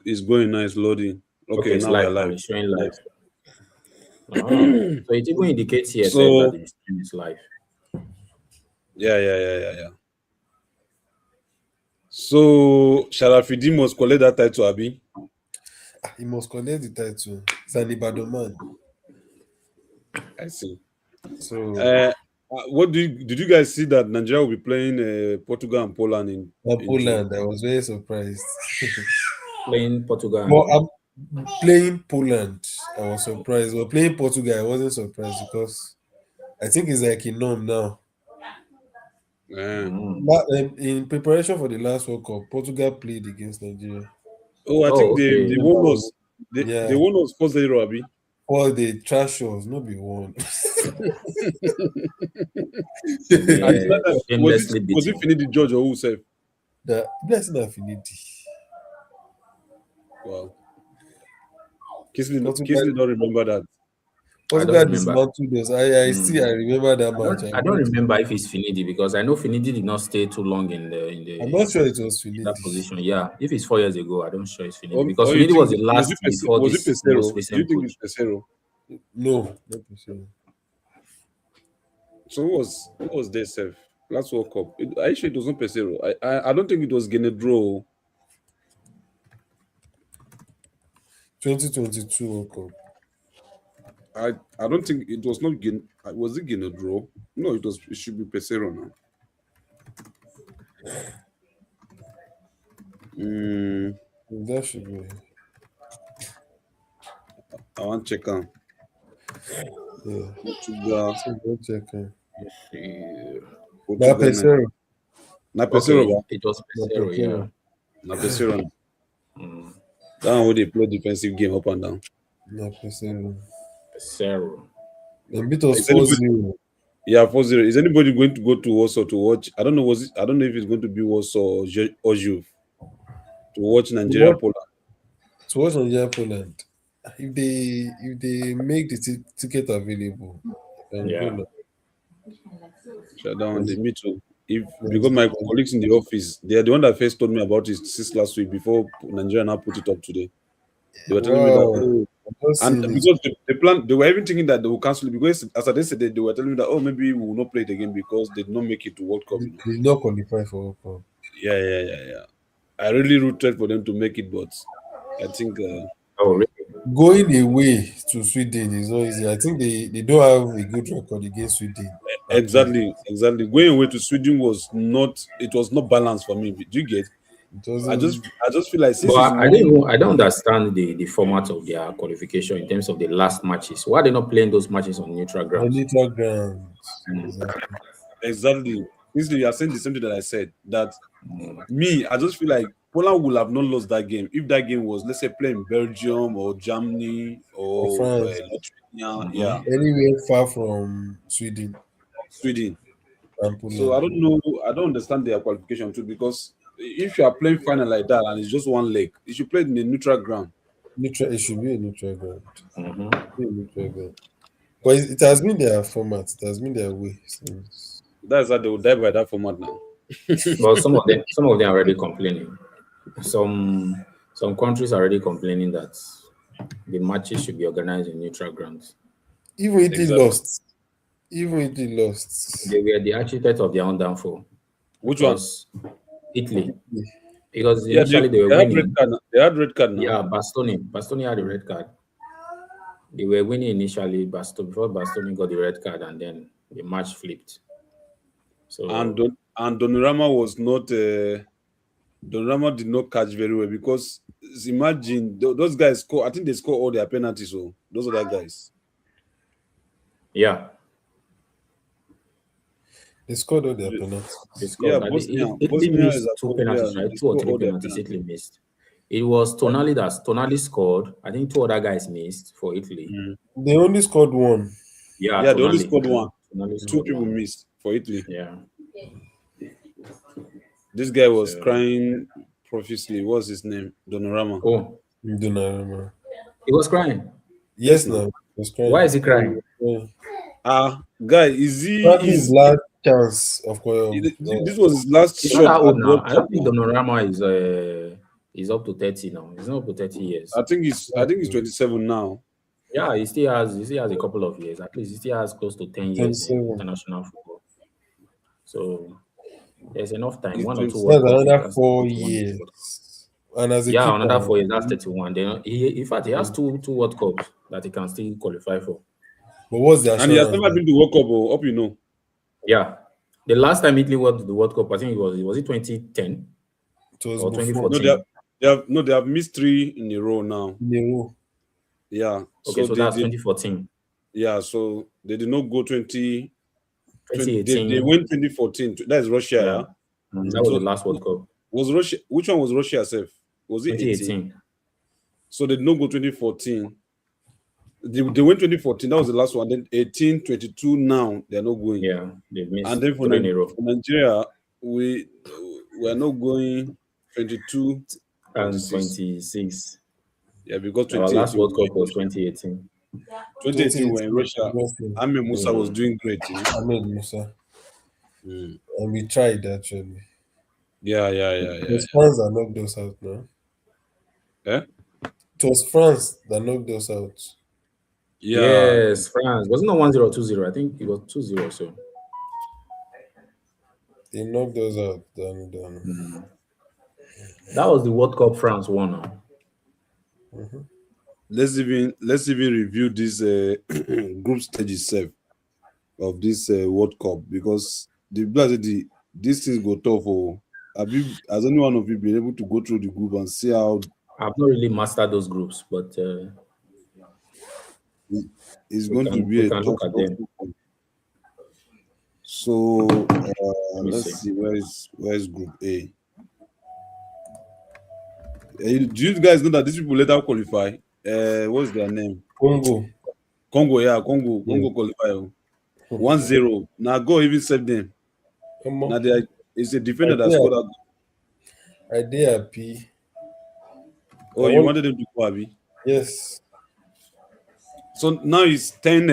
It's going now. It's loading. Okay, Okay, it's now we live are now. live. It's showing live. Nice. So it even indicates here said that So the stream is live. yeah. So Sharafidi must collect that title, Abi. He must collect the title. He's an Ibadan man. I see. So What did you guys see that Nigeria will be playing Portugal and Poland in June? Poland, I was very surprised. Playing Portugal. Well, I'm playing Poland. I was surprised. But playing Portugal, I wasn't surprised because I think it's like a norm now. Yeah. In preparation for the last World Cup, Portugal played against Nigeria. Oh, I think they okay. won us. They Yeah, won us 4-0, Abi. all the trash shows, not be one. At Yeah, that time, shamelessly was it beaten. Finidi George or who said? The blessing affinity. Wow. Portugal, Kisley don't remember that. I don't Portugal remember. dismantled us. I Mm. I remember that match. I don't remember if it's Finidi because I know Finidi did not stay too long in I'm not sure it was that Finidi. position. Yeah, if it's 4 years ago, I don't sure it's Finidi Or, because or you Finidi was think the last before was it this most Pesero? Do you recent think coach. it's Pesero? No, not for sure. So who was there safe? Last World Cup. Are you sure it was not Pesero? I don't think it was Genedro. 2022 World Cup. I don't think it was not was it Genedro? No, it should be Pesero now. That should be. I want to check on Yeah. Portugal. So go check. Portugal. Pesero. Na Pesero, Okay, ba? it was Pesero, yeah. Na Pesero. That one where they play defensive game up and down. Na Pesero. Pesero. And beat us 4-0. Yeah, 4-0. Is anybody going to go to Warsaw to watch? I don't know. I don't know if it's going to be Warsaw or Juve to watch Nigeria Poland. To watch Nigeria Poland. If they make the ticket available, Yeah. Shut down. Me too. Because my colleagues in the office, they are the one that first told me about it since last week before Nigeria now put it up today. They were telling me that, and because they were even thinking that they will cancel it because as I said, they were telling me that maybe we will not play it again because they did not make it to World Cup. They did not qualify for World Cup. Yeah. I really rooted for them to make it, but I think really? Going away to Sweden is not easy. I think they don't have a good record against Sweden. Exactly. Going away to Sweden was not balanced for me. Do you get? I just feel like since I don't understand the format of their qualification in terms of the last matches. Why are they not playing those matches on neutral grounds? Neutral grounds. Exactly. You are saying the same thing that I said. That me, I just feel like Poland would have not lost that game if that game was, let's say, playing Belgium or Germany or France. Lithuania. Yeah. Anywhere far from Sweden. And Poland. So I don't know. I don't understand their qualification too because if you are playing final like that and it's just one leg, you should play it in a neutral ground. It should be a neutral ground. But it has been their format. It has been their way since. That's how they will die by that format now. Well, some of them are already complaining. Some countries are already complaining that the matches should be organized in neutral grounds. Even Italy lost. They were the architect of their own downfall. Which one? Italy. Because initially they were winning. They had red card now. Yeah, Bastoni had the red card. They were winning initially, before Bastoni got the red card, and then the match flipped. So and Donnarumma was not. Donnarumma did not catch very well because imagine those guys score. I think they score all their penalties. So those other guys. Yeah. They scored all their penalties. Yeah, Italy missed 2 penalties, right? 2 or 3 penalties Italy missed. It was Tonali scored. I think 2 other guys missed for Italy. They only scored 1. Yeah, they only scored 1. 2 people missed for Italy. Yeah. This guy was crying profusely. What's his name? Donnarumma. Oh, Donnarumma. He was crying. Yes, no. He was crying. Why is he crying? Guy, is he? His last chance of this was his last shot. I don't think Donnarumma He's up to 30 now. He's not up to 30 years. I think he's 27 now. Yeah, he still has a couple of years. At least he still has close to 10 years in 27. international football. So there's enough time. He's One or two 27. That's World Cups, he another can still four go to one or two World Cups. years. And as a Yeah, keeper, another 4 years. That's 31. Then in fact, he has two World Cups that he can still qualify for. but what's the And he has assurance never that been to World Cup, oh, hope you know. Yeah, the last time Italy went to the World Cup, I think it was 2010 it was or before No, 2014. they have missed 3 in a row now. in a row? Yeah. Okay, So so that's 2014, so they did not go 20, they 2018. went 2014. That is Russia, Yeah, yeah. that was the So last World Cup. was Russia, which one was Russia self? Was it 18? 2018. So they did not go 2014. They went 2014, that was the last one. Then 18, 22 now they're not going. Yeah, they've And missed then for, three in a row. for Nigeria, we are not going 22, And 26. 26. Yeah, because Our last 2018 World Cup was 2018. 2018 we're in 2018, Russia. Ahmed Musa was doing great. Ahmed Musa. Mm. And we tried actually. Yeah. It was France that knocked us out now. Eh? It was France that knocked us out. Yeah. Yes, France. Was it not 1-0 or 2-0? I think it was 2-0. So They knocked us out. Done. that was the World Cup France won now. Let's even review this group stage itself of this World Cup, because these things go tough. Has any one of you been able to go through the group and see how I've not really mastered those groups, but it's we going to can be we a can look at them. group? So Let me let's see. see, where is Group A? Do you guys know that these people later qualify? What's their name? Congo. Congo, yeah, Congo qualify 1-0. Now go even save them. Come on. Now it's a defender that scored that. I did happy. Oh, you wanted them to go, Abi? Yes. So now it's 10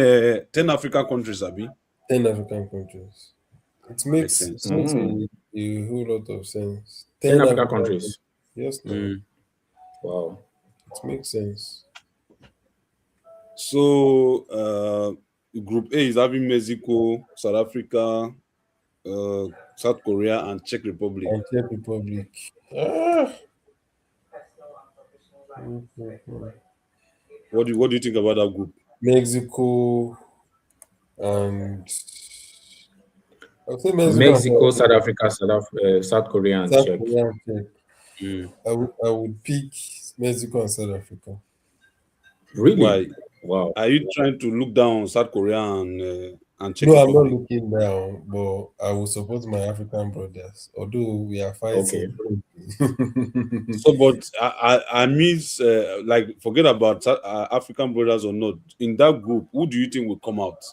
African countries, Abi. 10 African countries. It makes sense. a whole lot of sense. 10 African countries. Yes, no. Wow. It makes sense. So Group A is having Mexico, South Africa, South Korea, and Czech Republic. What do you think about that group? Mexico and I'll say Mexico, South Africa, South Korea, and South Czech. Korea and Czech. I would pick Mexico and South Africa. Really? Why? Wow. Are you trying to look down on South Korea and Czech No, Republic? I'm not looking down, but I will support my African brothers, although we are fighting. Okay. So, but I mean, like, forget about African brothers or not. In that group, who do you think will come out?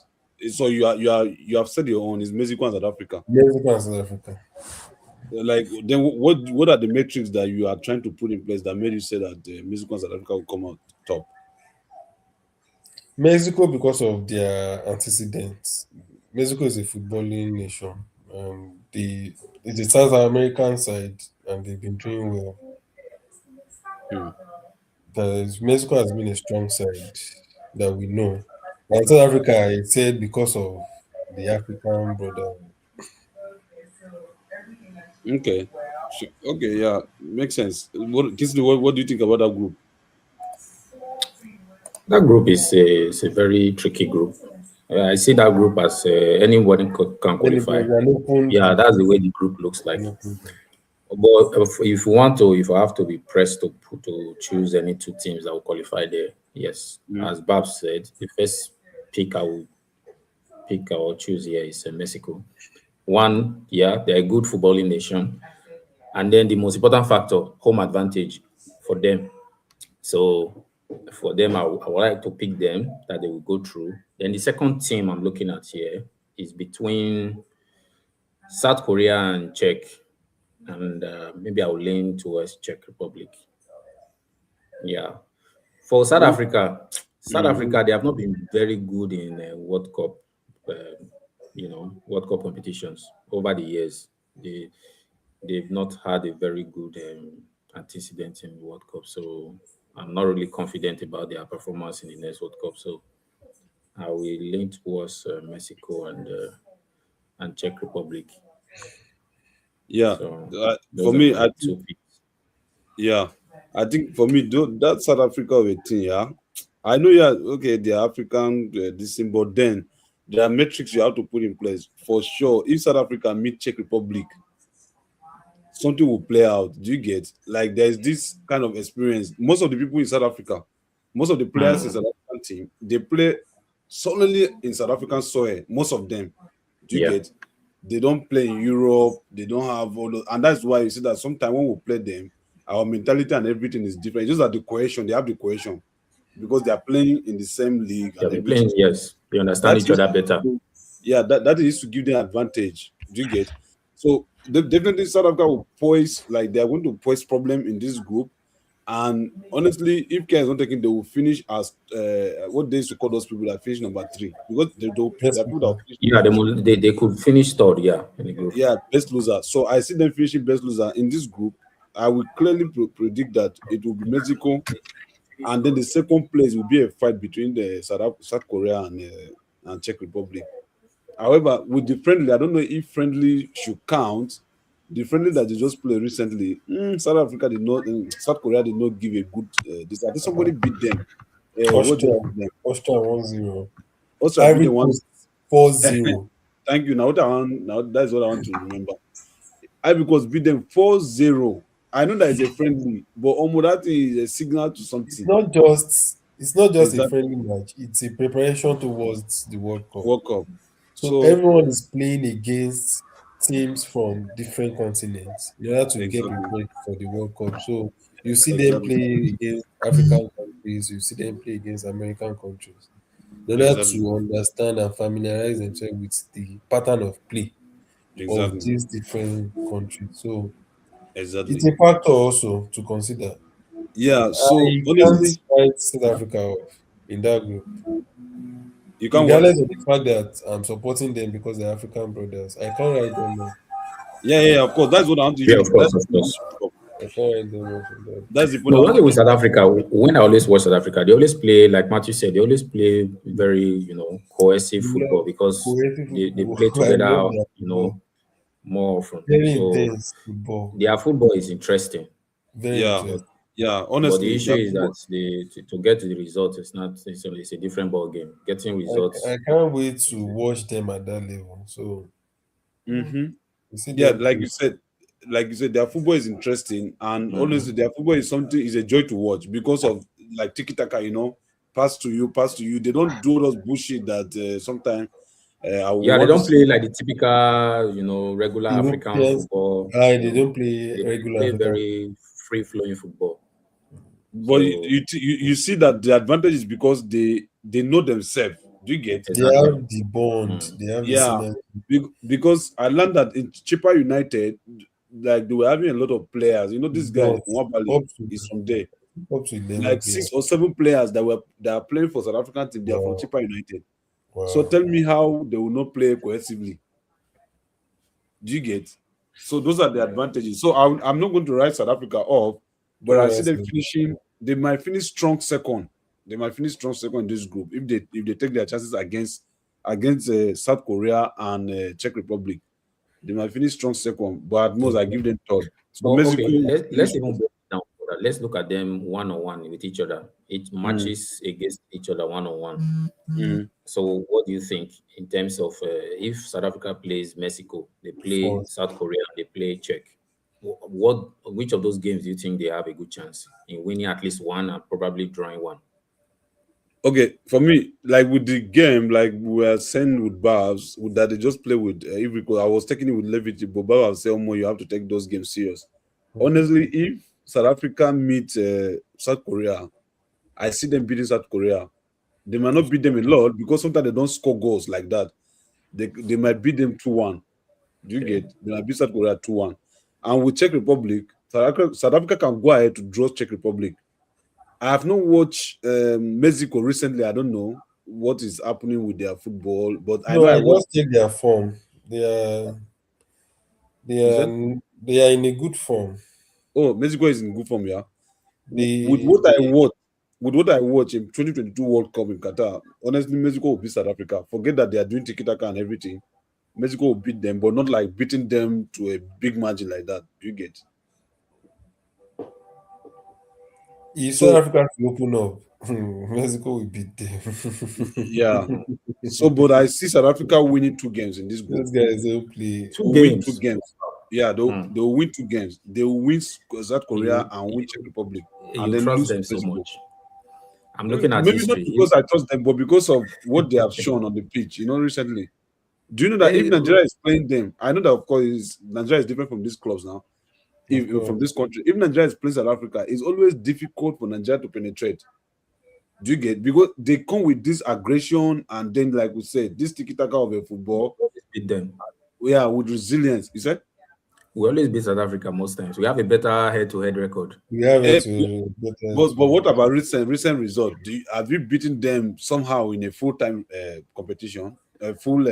So you have said your own is Mexico and South Africa. Mexico and South Africa. Like, then what are the metrics that you are trying to put in place that made you say that Mexico and South Africa will come out top? Mexico, because of their antecedents. Mexico is a footballing nation. It's a South American side, and they've been doing well. Mexico has been a strong side that we know. And South Africa, I said because of the African brother. Okay. Okay, yeah, makes sense. Kinsley, what do you think about that group? That group is a very tricky group. I see that group as anybody can qualify. Yeah, that's the way the group looks like. But if you have to be pressed to choose any two teams that will qualify there, yes. As Babs said, the first pick I will choose here is Mexico. One, yeah, they're a good footballing nation. And then the most important factor, home advantage for them. So for them, I would like to pick them that they will go through. Then the second team I'm looking at here is between South Korea and Czech. And maybe I will lean towards Czech Republic. Yeah. For South Africa, they have not been very good in World Cup, World Cup competitions over the years. They've not had a very good antecedents in the World Cup. So I'm not really confident about their performance in the next World Cup. So I will lean towards Mexico and Czech Republic. Yeah, So for those are me, my I think, two picks. yeah, I think for me, that South Africa of a team, yeah, I know, yeah, okay, they're African, this thing, but then there are metrics you have to put in place for sure. If South Africa meet Czech Republic, something will play out. Do you get, like, there's this kind of experience? Most of the people in South Africa, most of the players in Hmm. South African team, they play solely in South African soil. Most of them, do you Yeah, get? They don't play in Europe. They don't have all those, and that's why you see that sometimes when we play them, our mentality and everything is different. It's just that the cohesion, they have the cohesion because they are playing in the same league they'll and be everything. playing. Yes, they understand That each is, other better. yeah, that is to give them advantage. Do you get? So definitely South Africa will poise, like they are going to poise problem in this group. And honestly, if care is not taken, they will finish as what they used to call those people that finish number three, because Yes, there are people that will finish Yeah, number two. they could finish third. Yeah, in the group. Yeah, best loser. So I see them finishing best loser in this group. I will clearly predict that it will be Mexico, and then the second place will be a fight between the South Korea and Czech Republic. However, with the friendly, I don't know if friendly should count. The friendly that they just played recently, South Africa did not, South Korea did not give a good. This, I think somebody beat them. What did Austria, they beat them? Austria 1-0. Austria beat Ivory them one. Coast 4-0. Thank you. Now, what I want, now that's what I want to remember. Ivory Coast beat them 4-0. I know that it's a friendly, but almost that is a signal to It's something. not just it's not just a Exactly. friendly match, it's a preparation towards the World Cup. World Cup. So So everyone is playing against teams from different continents in order to get exactly, prepared for the World Cup. So you see them exactly, play against African countries, you see them play against American countries in order exactly, to understand and familiarize themselves with the pattern of play of exactly, these different countries. So it's exactly. a factor also to consider. Yeah. So I can't honestly, write South Africa off in that group, you can what? regardless of the fact that I'm supporting them because they're African brothers. I can't write them off. Yeah, yeah, yeah, of course. That's what I want to Yeah, even. of That's course, the of point I want course. to drop. I can't write them off in that. That's the point I No, want one to thing with drop. South Africa, when I always watch South Africa, they always play, like Matthew said, they always play very, cohesive I football love because cohesive they football. play I love together, their football. more often. Very So intense football. their football is interesting. Very Yeah, But intense. yeah. but the Honestly, issue that is football. that to get to the result is not it's a different ball game. Getting I results, can't wait to watch them at that level. So Hmm. you see Yeah, them play. like you said, their football is interesting, and honestly, hmm their football is something is a joy to watch because of like tiki taka. Pass to you, pass to you. They don't do those bullshit that sometimes I will yeah, they want to don't see. play like the typical, regular African Europeans, football. they don't play They regular play African. very free flowing football. But So you see that the advantage is because they know themselves. Do you get? They exactly. have the bond. Mm. They have the Yeah, synergy. because I learned that in Chippa United, like they were having a lot of players. This guy But Nwabali up to is from there. up to 11 Like players. 6 or 7 players that are playing for South African team. They are from Wow, Chippa United. So wow. tell me how they will not play cohesively. Do you get? So those are the advantages. So I'm not going to write South Africa off, but Don't I worry, see them sir. finishing. They might finish strong second. They might finish strong second in this group if they take their chances against South Korea and Czech Republic. They might finish strong second, but at most I give them third. So But Mexico okay, will let's finish even fourth. break it down further. Let's look at them one on one with each other. Each Mm, matches against each other one on one. mm. So what do you think in terms of if South Africa plays Mexico, they play Fourth. South Korea, they play Czech? Which of those games do you think they have a good chance in winning at least one and probably drawing one? Okay, for me, like with the game, like we were saying with Babs, with that they just play with Ivory Coast. I was taking it with levity, but Babs said, "Oh, you have to take those games serious." Honestly, if South Africa meet South Korea, I see them beating South Korea. They might not beat them a lot because sometimes they don't score goals like that. They might beat them 2-1. Do you Okay. get? They might beat South Korea 2-1. And with Czech Republic, South Africa can go ahead to draw Czech Republic. I have not watched Mexico recently. I don't know what is happening with their football, but I know No, I I watched. just take their form. They are they You are said they are in a good form. Oh, Mexico is in good form, yeah. With The what I watch, with what I watch in 2022 World Cup in Qatar, honestly, Mexico will beat South Africa. Forget that they are doing tiki taka and everything. Mexico will beat them, but not like beating them to a big margin like that. You get if South so Africa to open up, Mexico will beat them. yeah. So, but I see South Africa winning 2 games in this group. Those guys will play. Two Will win two games. games. Yeah, Hmm. they'll win 2 games. They will win South Korea You, and win Czech Republic, and you then trust lose to them so Mexico. much. I'm looking at Maybe not history. because I trust them, but because of what they have shown on the pitch, recently. Do you know that if Eh, Nigeria is playing them, I know that of course Nigeria is different from these clubs now, Of if from course. this country. If Nigeria is playing South Africa, it's always difficult for Nigeria to penetrate. Do you get? Because they come with this aggression and then, like we said, this tiki taka of a football, beat them. yeah, with resilience. You said? We always beat South Africa most times. We have a better head-to-head record. We have it Eh, to better but to what about recent result? Have you beaten them somehow in a full time competition? Full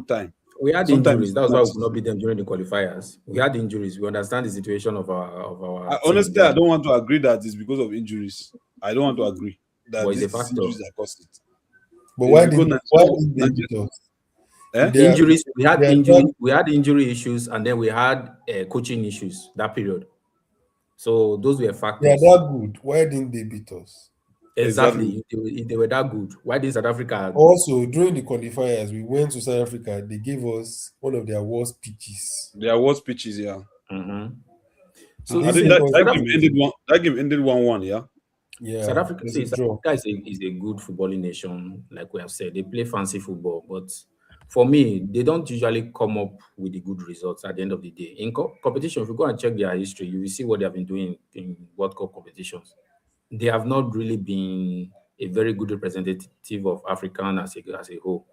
time. We had Sometimes injuries. That was why we not. could not beat them during the qualifiers. We had injuries. We understand the situation of our team Honestly, I then, don't want to agree that it's because of injuries. I don't want to agree but that it's a these factor. injuries that caused it. But It's because why Nigeria, did they beat us? eh? They are Injuries. We had they are injury. that, We had injury issues, and then we had coaching issues that period. So those were they are factors. that good. Why didn't they beat us? Exactly. Exactly. If they were that good, why did South Africa? Also, during the qualifiers, we went to South Africa. They gave us one of their worst pitches. There was pitches, yeah. Mhm. They So you I didn't think see, give that, us that South game Africa, ended one. That game ended 1-1. Yeah. South yeah, Africa, there's a see, South draw. Africa is a good footballing nation, like we have said. They play fancy football, but for me, they don't usually come up with the good results at the end of the day. In competition, if you go and check their history, you will see what they have been doing in World Cup competitions. They have not really been a very good representative of African as a whole.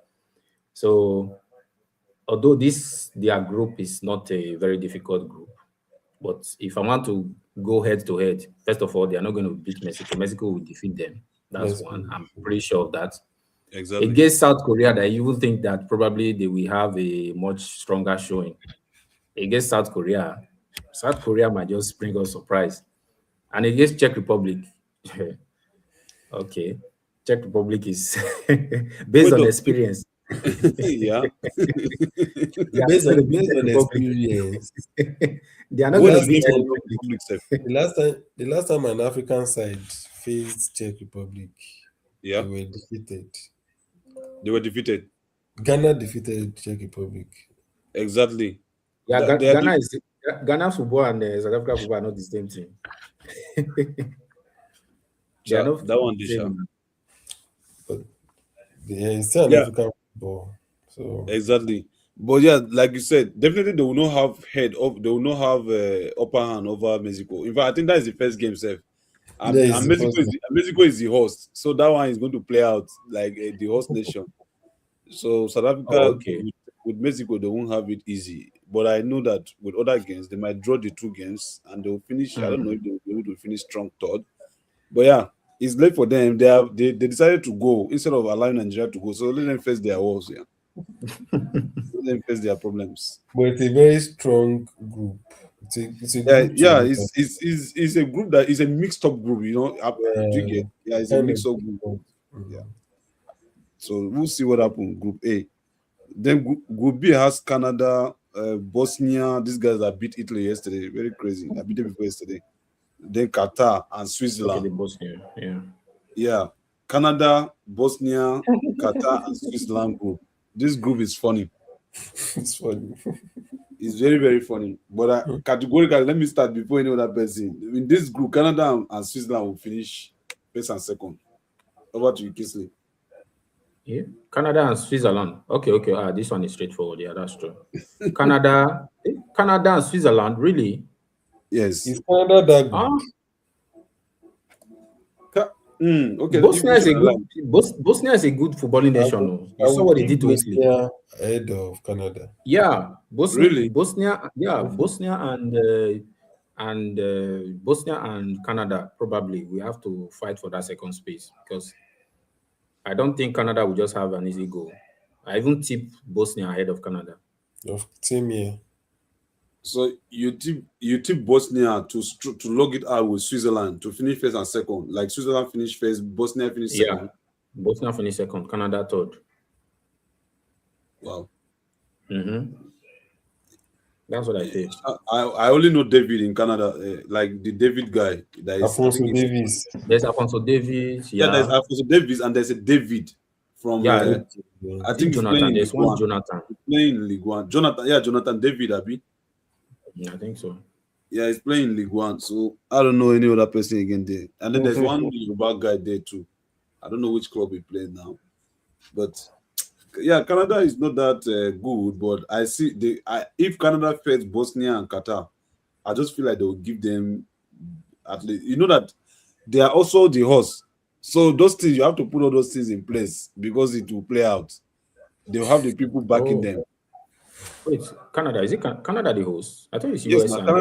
So, although this their group is not a very difficult group, but if I want to go head to head, first of all, they are not going to beat Mexico. Mexico will defeat them. That's Let's one. go. I'm pretty sure of that. Exactly. Against South Korea, that you will think that probably they will have a much stronger showing. Against South Korea might just bring us surprise. And against Czech Republic, okay, Czech Republic is based Wait on up. experience. Yeah. They are Based not going to on beat based Czech on Republic. experience, They are not the What going to is last beat being Czech for time the Republic. public self? the last time an African side faced Czech Republic, they Yeah. were defeated. They were defeated. Ghana defeated Czech Republic. Exactly. Yeah, They are Ghana football and South Africa football are not the same thing. They are not that one, the Disha. same. But it's still an Yeah. African football. So Exactly. But yeah, like you said, definitely they will not have they will not have upper hand over Mexico. In fact, I think that is the first game, safe. that is And the first game. Mexico is the host, so that one is going to play out like the host nation. So South Oh, Africa okay. with Mexico, they won't have it easy. But I know that with other games, they might draw the 2 games and they'll finish. I don't know Mm. if they'll be able to finish strong third. But yeah, it's late for them. They decided to go instead of allowing Nigeria to go. So let them face their walls. Yeah, let them face their problems. But it's a very strong group. It's a Yeah, group to yeah. look at. It's a group that is a mixed up group. Do you get? Yeah, it's a Kind of mixed up group. difficult. Yeah. So we'll see what happens. Group A. Then Group B has Canada, Bosnia. These guys that beat Italy yesterday. Very crazy. I beat them before yesterday. Then Qatar and Okay, Switzerland. the Bosnia. Yeah. Yeah. Canada, Bosnia, Qatar, and Switzerland group. This group is funny. It's funny. It's very, very funny. But categorically, let me start before any other person. In this group, Canada and Switzerland will finish first and second. Over to you, Kisley. Yeah. Canada and Switzerland. Okay, okay. This one is straightforward. Yeah, that's true. Canada and Switzerland, really? Yes. Is Canada that Ah, good? Okay. Bosnia You is a should good allow. Bosnia is a good footballing I nation. would, Oh. I You saw would what they pick did to Italy. Bosnia ahead of Canada. Yeah, Really? Bosnia and Canada probably we have to fight for that second space because I don't think Canada will just have an easy go. I even tip Bosnia ahead of Canada. Of same year. So you tip Bosnia to log it out with Switzerland to finish first and second. Like Switzerland finished first, Bosnia finished Yeah, second. Bosnia finished second, Canada third. Wow. Mm-hmm. That's what I say. I only know David in Canada, like the David guy. That is, I Alfonso think it's Davies. There's Alfonso Davies. yeah. There's Yeah, Alfonso Davis and there's a David from. yeah. Okay. Yeah. I Is it think he's playing Jonathan? in There's League one One. Jonathan. He's playing in League One. Jonathan, yeah, Jonathan David, Abi. Yeah, I think so. Yeah, he's playing in League One. So I don't know any other person again there. And then there's one Yoruba guy there too. I don't know which club he played now, but yeah, Canada is not that good. But I see if Canada faced Bosnia and Qatar, I just feel like they will give them at least. You know that they are also the host. So those things you have to put all those things in place because it will play out. They'll have the people backing Oh, them. wait, Canada. Is it Canada the host? I thought it's Yes, US now and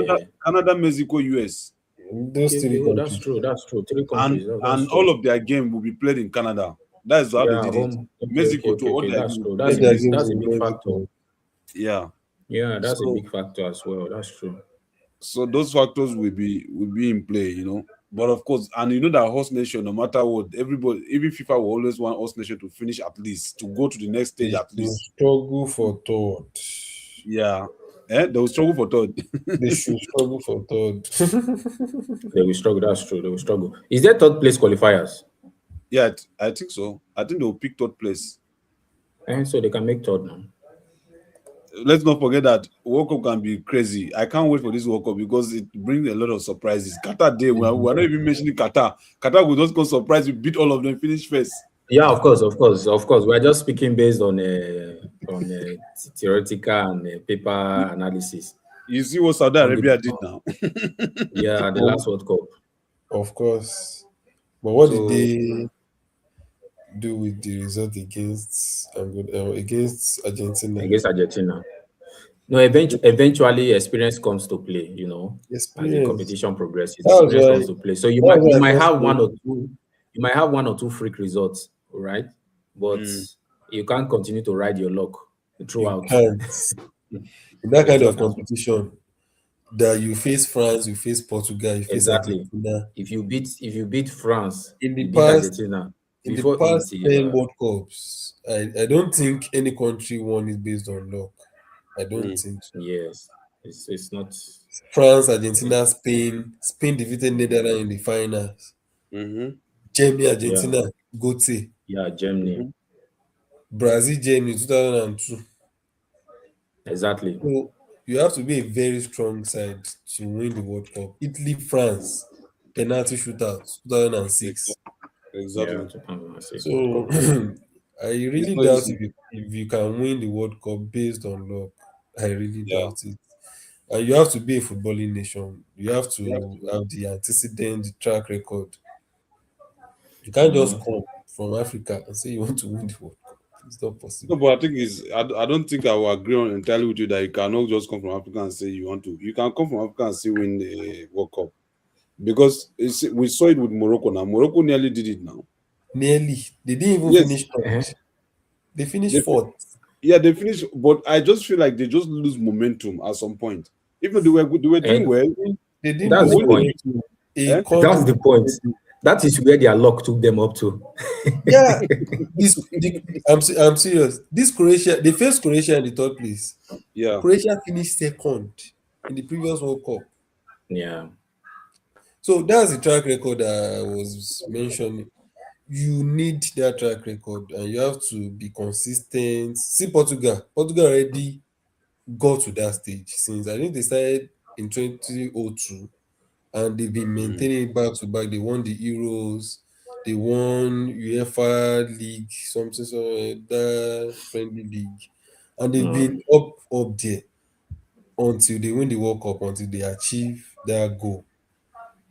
Canada, Mexico, US, Those okay, okay. three Oh, that's countries. true. That's true. Three and countries. Oh, that's and all true. of their game will be played in Canada. That's how they Yeah, did it. home. Okay, okay, Mexico too, okay, all okay. their That's game will true. be All played in their Mexico. games That's a in big factor. Mexico. Yeah. Yeah, that's a So big factor as well. That's true. so those factors will be in play. But of course, and you know that host nation, no matter what, everybody, even FIFA will always want host nation to finish at least, to go to the next stage They at should least. struggle for third. Yeah. They will struggle for third. They should struggle for third. They will struggle. That's true. They will struggle. Is there third place qualifiers? Yeah, I think so. I think they will pick third place. And so they can make third now. Let's not forget that World Cup can be crazy. I can't wait for this World Cup because it brings a lot of surprises. Qatar Day, we're not even mentioning Qatar. Qatar will just go surprise, we beat all of them, finish first. Yeah, of course, of course, of course. We're just speaking based on theoretical and paper analysis. You see what Saudi On the Arabia did now. yeah, the Well, last World Cup. of course. But what did So they do with the result against Argentina? Against Argentina. No, eventually experience comes to play, as the Experience. competition progresses, That's experience why comes to play. So you that's might why you I might just have say one or two freak results, right? But mm, you can't continue to ride your luck you throughout. can't in that kind of Exactly. competition that you face France, you face Portugal, you face Exactly. Argentina. If you beat France, In the you beat past Argentina in the before it past 10 World Cups, I don't think any country won it based on luck. I don't mm, think so. yes, it's not France, Argentina, Spain. Spain defeated Netherlands in the finals. mm-hmm, Germany, yeah, Argentina, Gote. yeah, Germany. mm-hmm. Brazil, Germany, 2002. Exactly. So you have to be a very strong side to win the World Cup. Italy, France, penalty shootout, 2006. Yeah, Exactly. 2006 World So Cup. I It's really not doubt easy. if you can win the World Cup based on luck. I really Yeah. doubt it. And you have to be a footballing nation. You have You have to to. have the antecedent, the track record. You can't just Mhm. come from Africa and say you want to win the World Cup. It's not No, possible. but I think I don't think I will agree on entirely with you that you cannot just come from Africa and say you want to. You can come from Africa and still win the World Cup because we saw it with Morocco now. Morocco nearly did it now. Nearly. They didn't even Yes, finish third. Eh, They finished they fourth. yeah they finished, but I just feel like they just lose momentum at some point. Even though they were good, they were doing And well. They didn't They that's lose the won the point. momentum. A eh? That's country. the point. That is where their luck took them up to. Yeah, I'm serious. This Croatia, they faced Croatia in the third place. Yeah. Croatia finished second in the previous World Cup. Yeah. So that's the track record I was mentioning. You need that track record and you have to be consistent. See Portugal. Portugal already got to that stage since I think they started in 2002 and they've been Mm, maintaining it back to back. They won the Euros, they won UEFA League, something so that friendly league, and they've Mm. been up there until they win the World Cup, until they achieve their goal.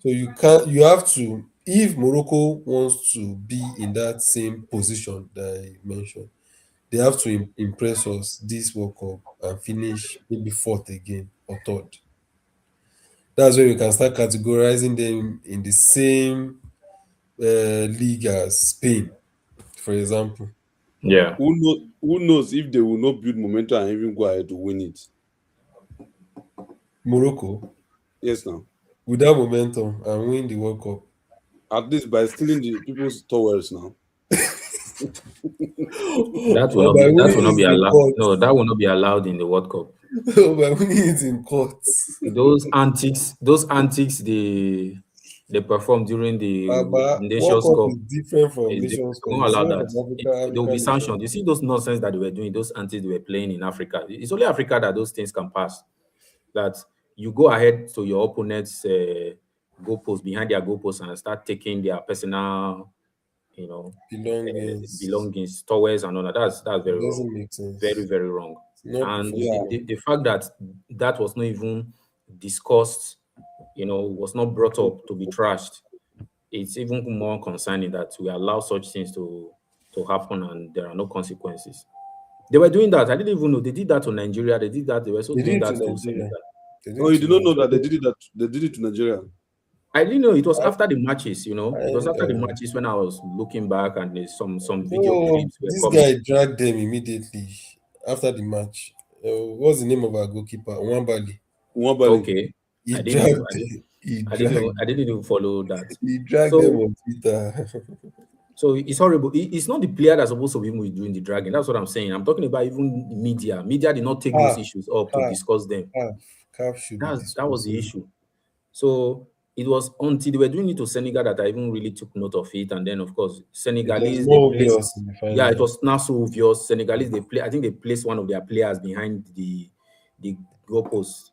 So you have to, if Morocco wants to be in that same position that I mentioned, they have to impress us this World Cup and finish maybe fourth again or third. That's where we can start categorizing them in the same league as Spain, for example. Yeah. who knows if they will not build momentum and even go ahead to win it. Morocco Yes, now. with that momentum and win the World Cup. At least by stealing the people's towels now. Or by That will winning not it be in allowed. court. No, that will not be allowed in the World Cup. Or by winning it in court. Those antics they perform during the But World Nations Cup Cup is different from is different. Nations We Cup. won't It's allow different that. from Africa, They will be African Nations sanctioned. You Cup. see those nonsense that they were doing, those antics they were playing in Africa. It's only Africa that those things can pass. That you go ahead to your opponent's goalpost, behind their goalpost, and start taking their personal, Belongings. belongings, towels, and all that. That's It very wrong. doesn't make Very, sense. very wrong. It's not And Yeah, professional. the fact that that was not even discussed, was not brought up to be trashed, it's even more concerning that we allow such things to happen and there are no consequences. They were doing that. I didn't even know they did that to Nigeria. They did that. They were also They doing did it to that to Nigeria. Senegal. They did oh, it you to did not know that they Nigeria. did it, that they did it to Nigeria. I didn't know it was I, after the matches. It was after the I, matches when I was looking back and there's some video no, clips were this coming. guy dragged them immediately after the match. What's the name of our goalkeeper? Nwabali. Nwabali. Okay, He I didn't know. dragged them. He I didn't know. dragged. I didn't even follow that. He dragged them So on Twitter. So it's horrible. It's not the player that's supposed to be doing the dragging. That's what I'm saying. I'm talking about even media. Media did not take those CAF, issues up to CAF, discuss them. CAF should be That was the discussing. issue. So it was until they were doing it to Senegal that I even really took note of it. And then of course It was Senegalese they more placed. obvious in the Yeah, it final. was not so obvious. Senegalese they play. I think they placed one of their players behind the goalpost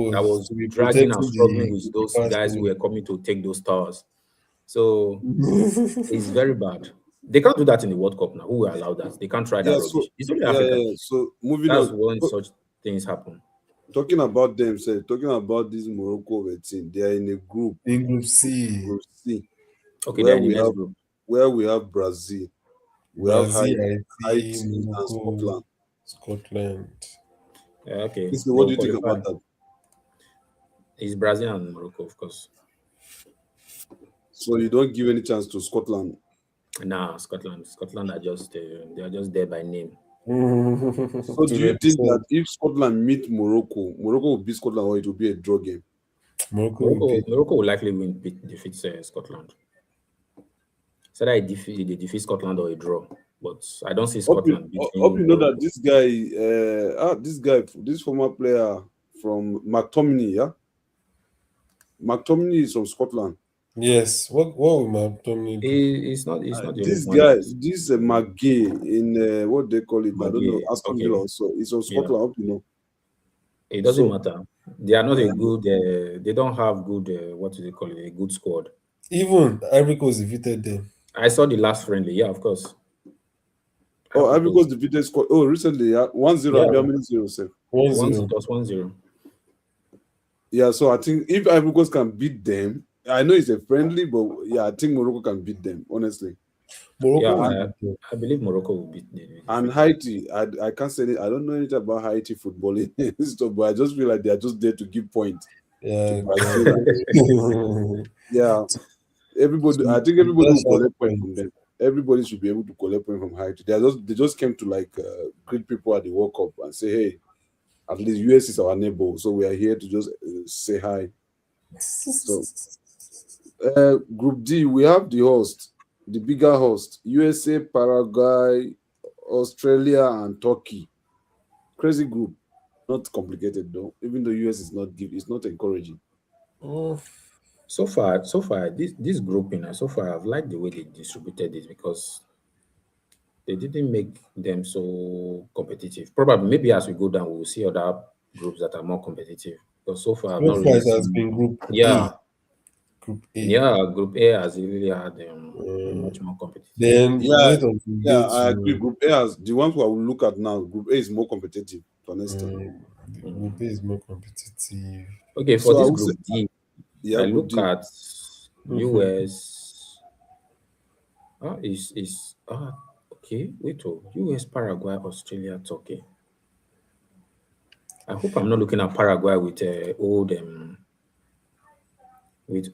that Goalposts was to be dragging and protecting struggling the with those goalkeeper's guys who head. were coming to take those towers. So it's very bad. They can't do that in the World Cup now. Who will allow that? They can't try that Yeah, rubbish. so It's only yeah, Africa. yeah. So moving That's on. when such things happen. Talking about them, say talking about this Morocco team, they are in a group, In Group C, Group C, Okay, they're where in the we next have group. Brazil, we have Brazil, Haiti, Haiti and Morocco, Scotland. Scotland. Yeah, okay. Listen, They what will do you think qualify. about that? It's Brazil and Morocco, of course. So you don't give any chance to Scotland. Nah, Scotland. Scotland are just they are just there by name. So To do you think that represent if Scotland meet Morocco, Morocco will beat Scotland, or it will be a draw game? Morocco will Morocco beat. Morocco will likely defeat Scotland. So that they defeat Scotland or a draw. But I don't see Scotland Hope beating you know that Morocco. this former player from McTominay, yeah, McTominay is from Scotland. Yes. What will McTominay do? It's not the only This one guy, that's this McGay in what they call it, I don't know, Maggie. Aston Villa. Okay. Also, he's from Yeah. Scotland. Hope you know. It doesn't So matter. They are not a uh, good. They don't have good. What do they call it? A good squad. Even Ivory Coast defeated them. I saw the last friendly. Yeah, of course. oh, Ivory Ivory Coast. Coast defeated Scotland. Oh, recently, yeah, 1-0. Yeah, How many zero, sir? 1-0. it was 1-0. Yeah, so I think if Ivory Coast can beat them, I know it's a friendly, but yeah, I think Morocco can beat them, honestly. Morocco Yeah, will And beat them. I believe Morocco will and defeat them. Haiti, I can't say it. I don't know anything about Haiti footballing stuff, but I just feel like they are just there to give points to Yeah, Brazil. Yeah, everybody. I think everybody that's will sharp collect points point. from them. Everybody should be able to collect points from Haiti. They just came to like greet people at the World Cup and say, hey, at least US is our neighbor, so we are here to just say hi. So Group D, we have the host, the bigger host, USA, Paraguay, Australia, and Turkey. Crazy group, not complicated though. Even though US is not it's not encouraging. Mm, So far, this grouping, so far, I've liked the way they distributed it because they didn't make them so competitive. Probably, maybe as we go down, we'll see other groups that are more competitive. Because so far, I've So not far really it has seen. been Group A. Yeah, Group A. yeah. Group A has really had Uh, much more competitive. then Yeah, wait until we yeah, get I agree. to Group A has the ones who I will look at now. Group A is more competitive, honestly. Group A is more competitive. Okay, for So I this would say, group D, yeah, I Group look D. at US. Is okay. Wait, US, Paraguay, Australia, Turkey. I hope I'm not looking at Paraguay with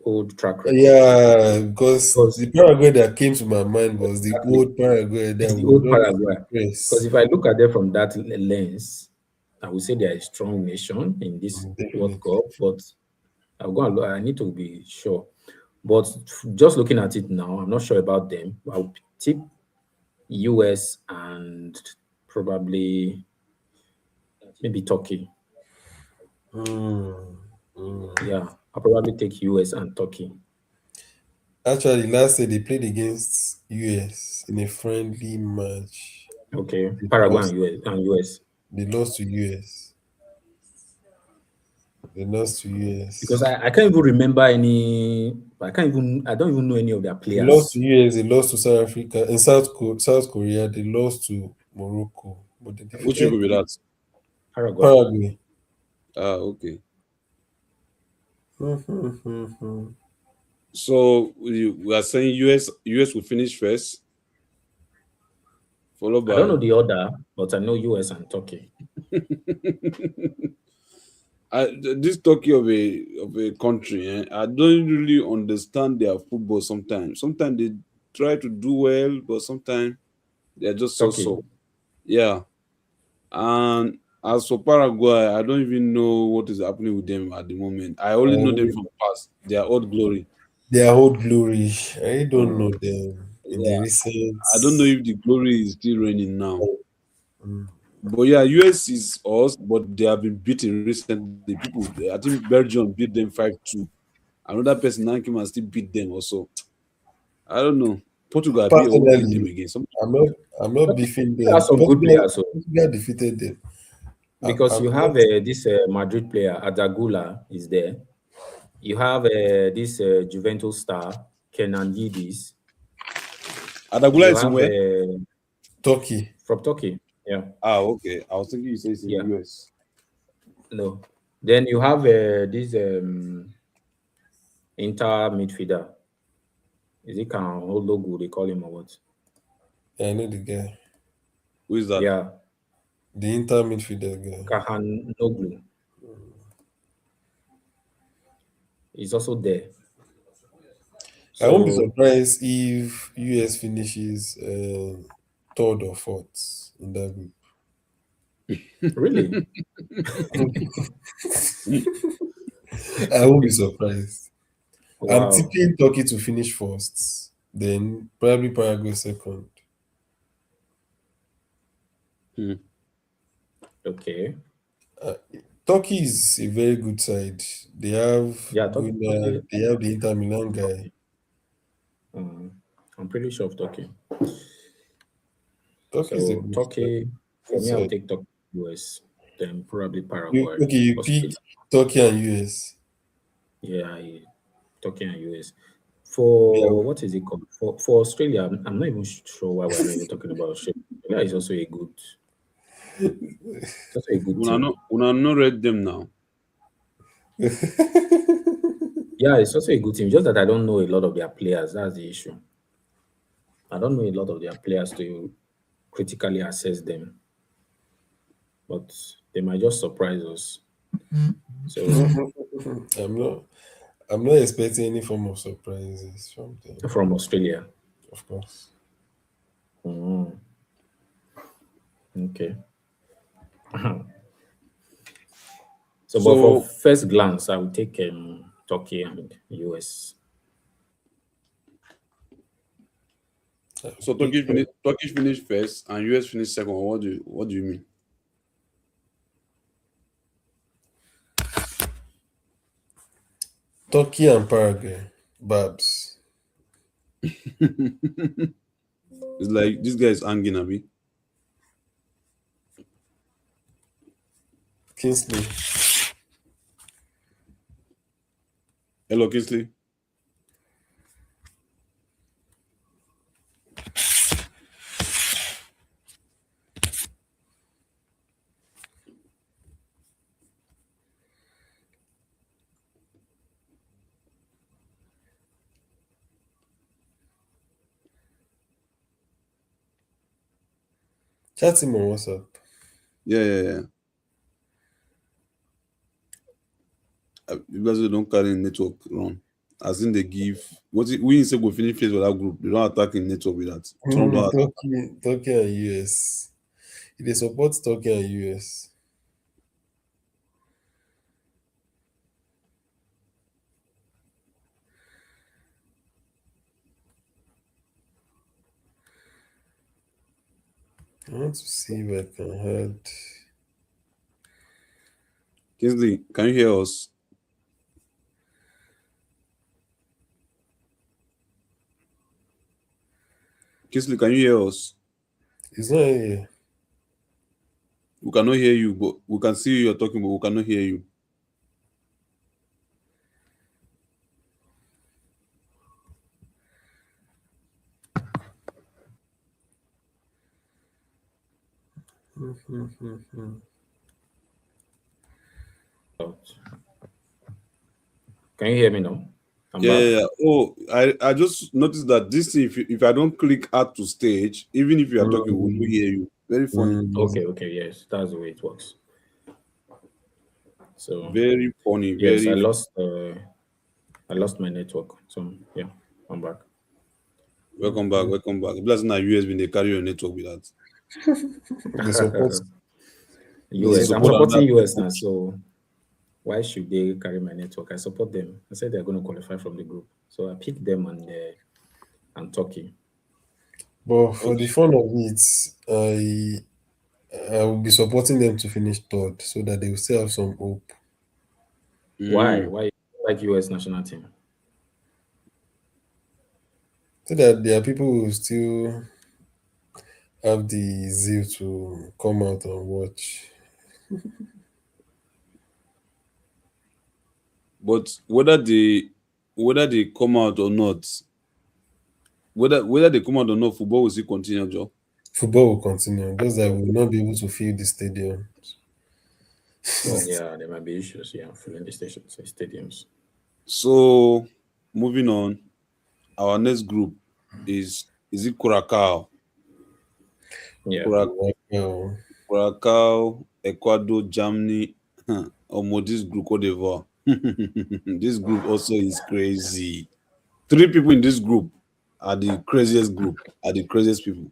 old track record. Yeah, because Because the Paraguay that came to my mind was the exactly old Paraguay that it's the would old always Paraguay. Because impress. if I look at them from that lens, I would say they are a strong nation in this World Definitely. Cup, but I need to be sure. But just looking at it now, I'm not sure about them. I'll tip US and probably maybe Turkey. Hmm. Hmm. Yeah, I'll probably take US and Turkey. Actually, last year they played against US in a friendly match. Okay, They Paraguay lost. and US. They lost to US. They lost to Because US. I can't even remember any. I don't even know any of their They lost to players. US. They lost to South Africa and South Korea. They lost to Morocco, but they Which will defeated be that? Paraguay. Paraguay. Ah, okay. Mhm. So we are saying US will finish first, followed I don't by know the order, but I know US and Turkey. this Turkey of a country. I don't really understand their football sometimes. Sometimes they try to do well, but sometimes they're just so Turkey. so. Yeah. And as for Paraguay, I don't even know what is happening with them at the moment. I only know them And from past, their old glory. their old glory. I don't know Mm. them in the Yeah. recent. I don't know if the glory is still reigning now. Mm. But yeah, US is us, but they have been beaten recently. People, I think Belgium beat them 5-2. Another person now came and still beat them also. I don't know. Portugal beat or who beat them Personally, again. Some I'm not. I'm not Turkey beefing has them. some good players, so Portugal defeated them. because I'm you have not. this Madrid player, Adagula, is there. You have this Juventus star, Kenan Yildiz. Adagula You is in have where? Turkey. from Turkey. Yeah, Ah, okay. I was thinking you said it's in yeah. US. No. Then you have this Inter midfielder. Is it Kanhologu? They call him or what? I know the guy. Who is that? Yeah, The Inter midfielder guy. Kahanoglu. Is also there. I won't be So surprised if US finishes third or fourth in that group. really, I won't be surprised. I'm wow. tipping Turkey to finish first, then probably Paraguay second. Hmm. Okay. Uh, Turkey is a very good side. They have Yeah, Gunnar, they have the Inter Milan guy. Turkey. Um, I'm pretty sure of Turkey. Turkey is a So good side. Turkey, for Good me, I'll side. take Turkey, US, then probably You Paraguay, okay? You pick Australia. Turkey and US. Yeah, Turkey and US. Yeah, For what is it called? For Australia, I'm not even sure why we're not even talking about Australia. Australia is also a good, it's also a good team. Una no read them now. Yeah, it's also a good team. Just that I don't know a lot of their players. That's the issue. I don't know a lot of their players to critically assess them, but they might just surprise us. So I'm not. I'm not expecting any form of surprises from them. from Australia. Of course. Mm, okay. So, but for So first glance, I would take Turkey and US. I so pick Turkey finished first and US finished second. Or what do you mean? Turkey and Paraguay. Babs. It's like this guy is hanging at me. Kingsley. Hello, Kingsley. Chat him on WhatsApp. Yeah, yeah, yeah. You guys don't carry network run. As in they give we say go finish face for that group. They don't attack in network with that. Trump don't attack. Turkey and US. They support Turkey and US. I want to see if I can add. Kingsley, can you hear us? Kingsley, can you hear us? It's not here. We cannot hear you, but we can see you're talking, but we cannot hear you. Can you hear me now? I'm Yeah, back. yeah, yeah. Oh, I just noticed that this thing, if I don't click add to stage, even if you are talking, we will hear you. Very funny. Okay, yes, that's the way it works. So Very funny. yes, Very. I lost my network. So yeah, I'm back. Welcome back. Welcome back. Blessing na USB, they carry your network with that. They support. They US. I'm Support support. another supporting US people. now, so why should they carry my network? I support them. I said they're going to qualify from the group, so I picked them and Turkey. But for the Okay. fun of it, I will be supporting them to finish third, so that they will still have some hope. Why? Mm. Why you like US national team? So that there are people who still have the zeal to come out and watch. But whether they come out or not, whether they come out or not, football will still continue, Joe. Football will continue, just that we will not be able to fill the stadium. Yeah, there might be issues. Yeah, filling the stations, stadiums. So moving on, our next group is it Curacao? Yeah. Cura- Wow. Curacao, Ecuador, Germany, or this group Cote d'Ivoire. This group also is crazy. Three people in this group are the craziest group, are the craziest people.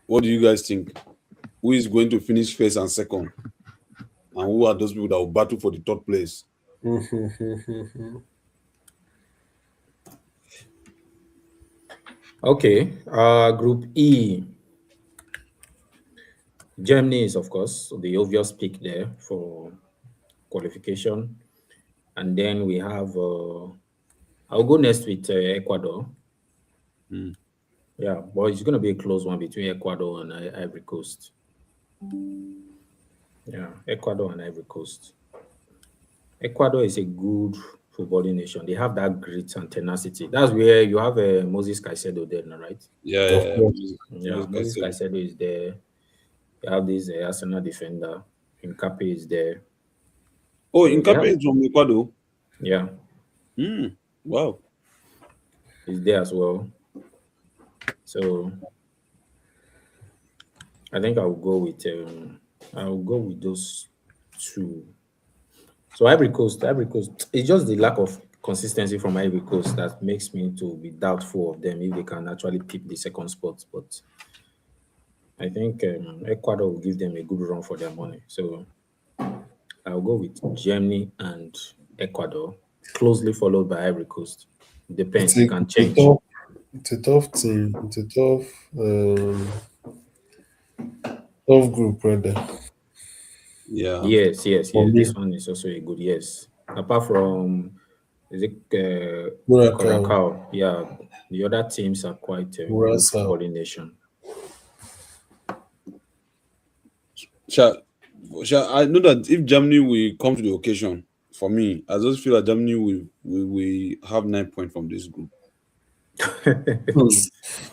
What do you guys think? Who is going to finish first and second? And who are those people that will battle for the third place? Okay. Group E. Germany is, of course, the obvious pick there for qualification. And then we have, I'll go next with Ecuador. Mm. Yeah, but it's going to be a close one between Ecuador and Ivory Coast. Yeah, Ecuador and Ivory Coast. Ecuador is a good footballing nation. They have that grit and tenacity. That's where you have Moses Caicedo there, now, right? Yeah, Of yeah, yeah. course. Yeah, Moses Caicedo is there. You have this Arsenal defender. Nkape is there. Oh, So they Incape have, is from Ecuador. yeah, Mm. Wow. he's there as well. So I think I'll go with those two. So Ivory Coast, it's just the lack of consistency from Ivory Coast that makes me to be doubtful of them if they can actually pick the second spot. But I think Ecuador will give them a good run for their money. So I'll go with Germany and Ecuador, closely followed by Ivory Coast. It's Depends, a it can it's a change. tough it's a tough team. It's a tough group, rather. Yeah. For Yes. This me, one is also a good yes. Apart from is it Curacao, Curacao? Yeah, the other teams are quite a good Curacao. footballing nation. Sha, I know that if Germany will come to the occasion, for me, I just feel that Germany will have 9 points from this group.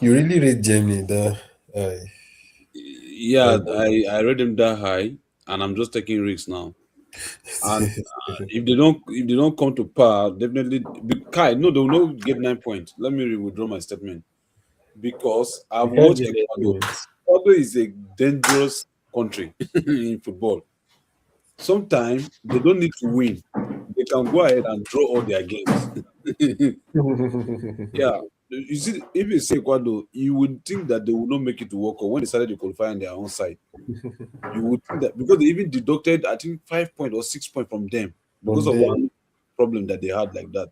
You really rate Germany, that I Yeah, I read them that high, and I'm just taking risks now. And if they don't come to par, definitely. Kai, no, they will not get 9 points. Let me withdraw my statement because they I've can't watched get their Ecuador. points. Ecuador is a dangerous country in football. Sometimes they don't need to win; they can go ahead and draw all their games. Yeah, you see, if you say Ecuador, you would think that they will not make it to World Cup when they started to qualify on their own side. You would think that because they even deducted, I think, 5 points or 6 points from them because From of there, one problem that they had like that.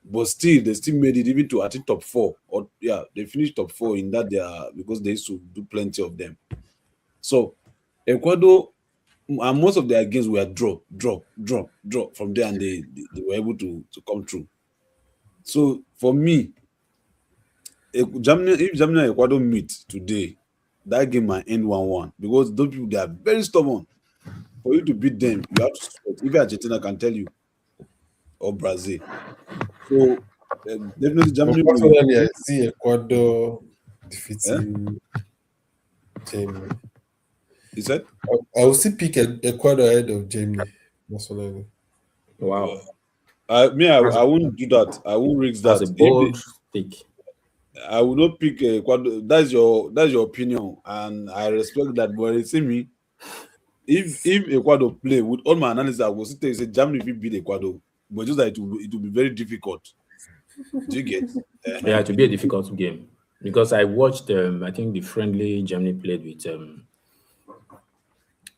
but still they still made it even to I think top four, or yeah, they finished top four in that they are, because they used to do plenty of them. So Ecuador, and most of their games were draw from there, and they were able to come through. So for me, Germany, if Germany and Ecuador meet today, that game might end 1-1, because those people, they are very stubborn. For you to beat them, you have to sweat. Even Argentina can tell you, or Brazil. So definitely Germany will. Personally, I see Ecuador Eh? defeating Germany. He said, I will still pick Ecuador ahead of Germany. Personally, Wow, that's I wouldn't do that. I won't risk that's a that. If they, bold pick. I will not pick Ecuador. That's your opinion, and I respect that. But you see me, if Ecuador play with all my analysis, I will still tell you say Germany will beat Ecuador, but just that it will be very difficult. Do you get? Yeah, it will be a difficult game because I watched. I think the friendly Germany played with.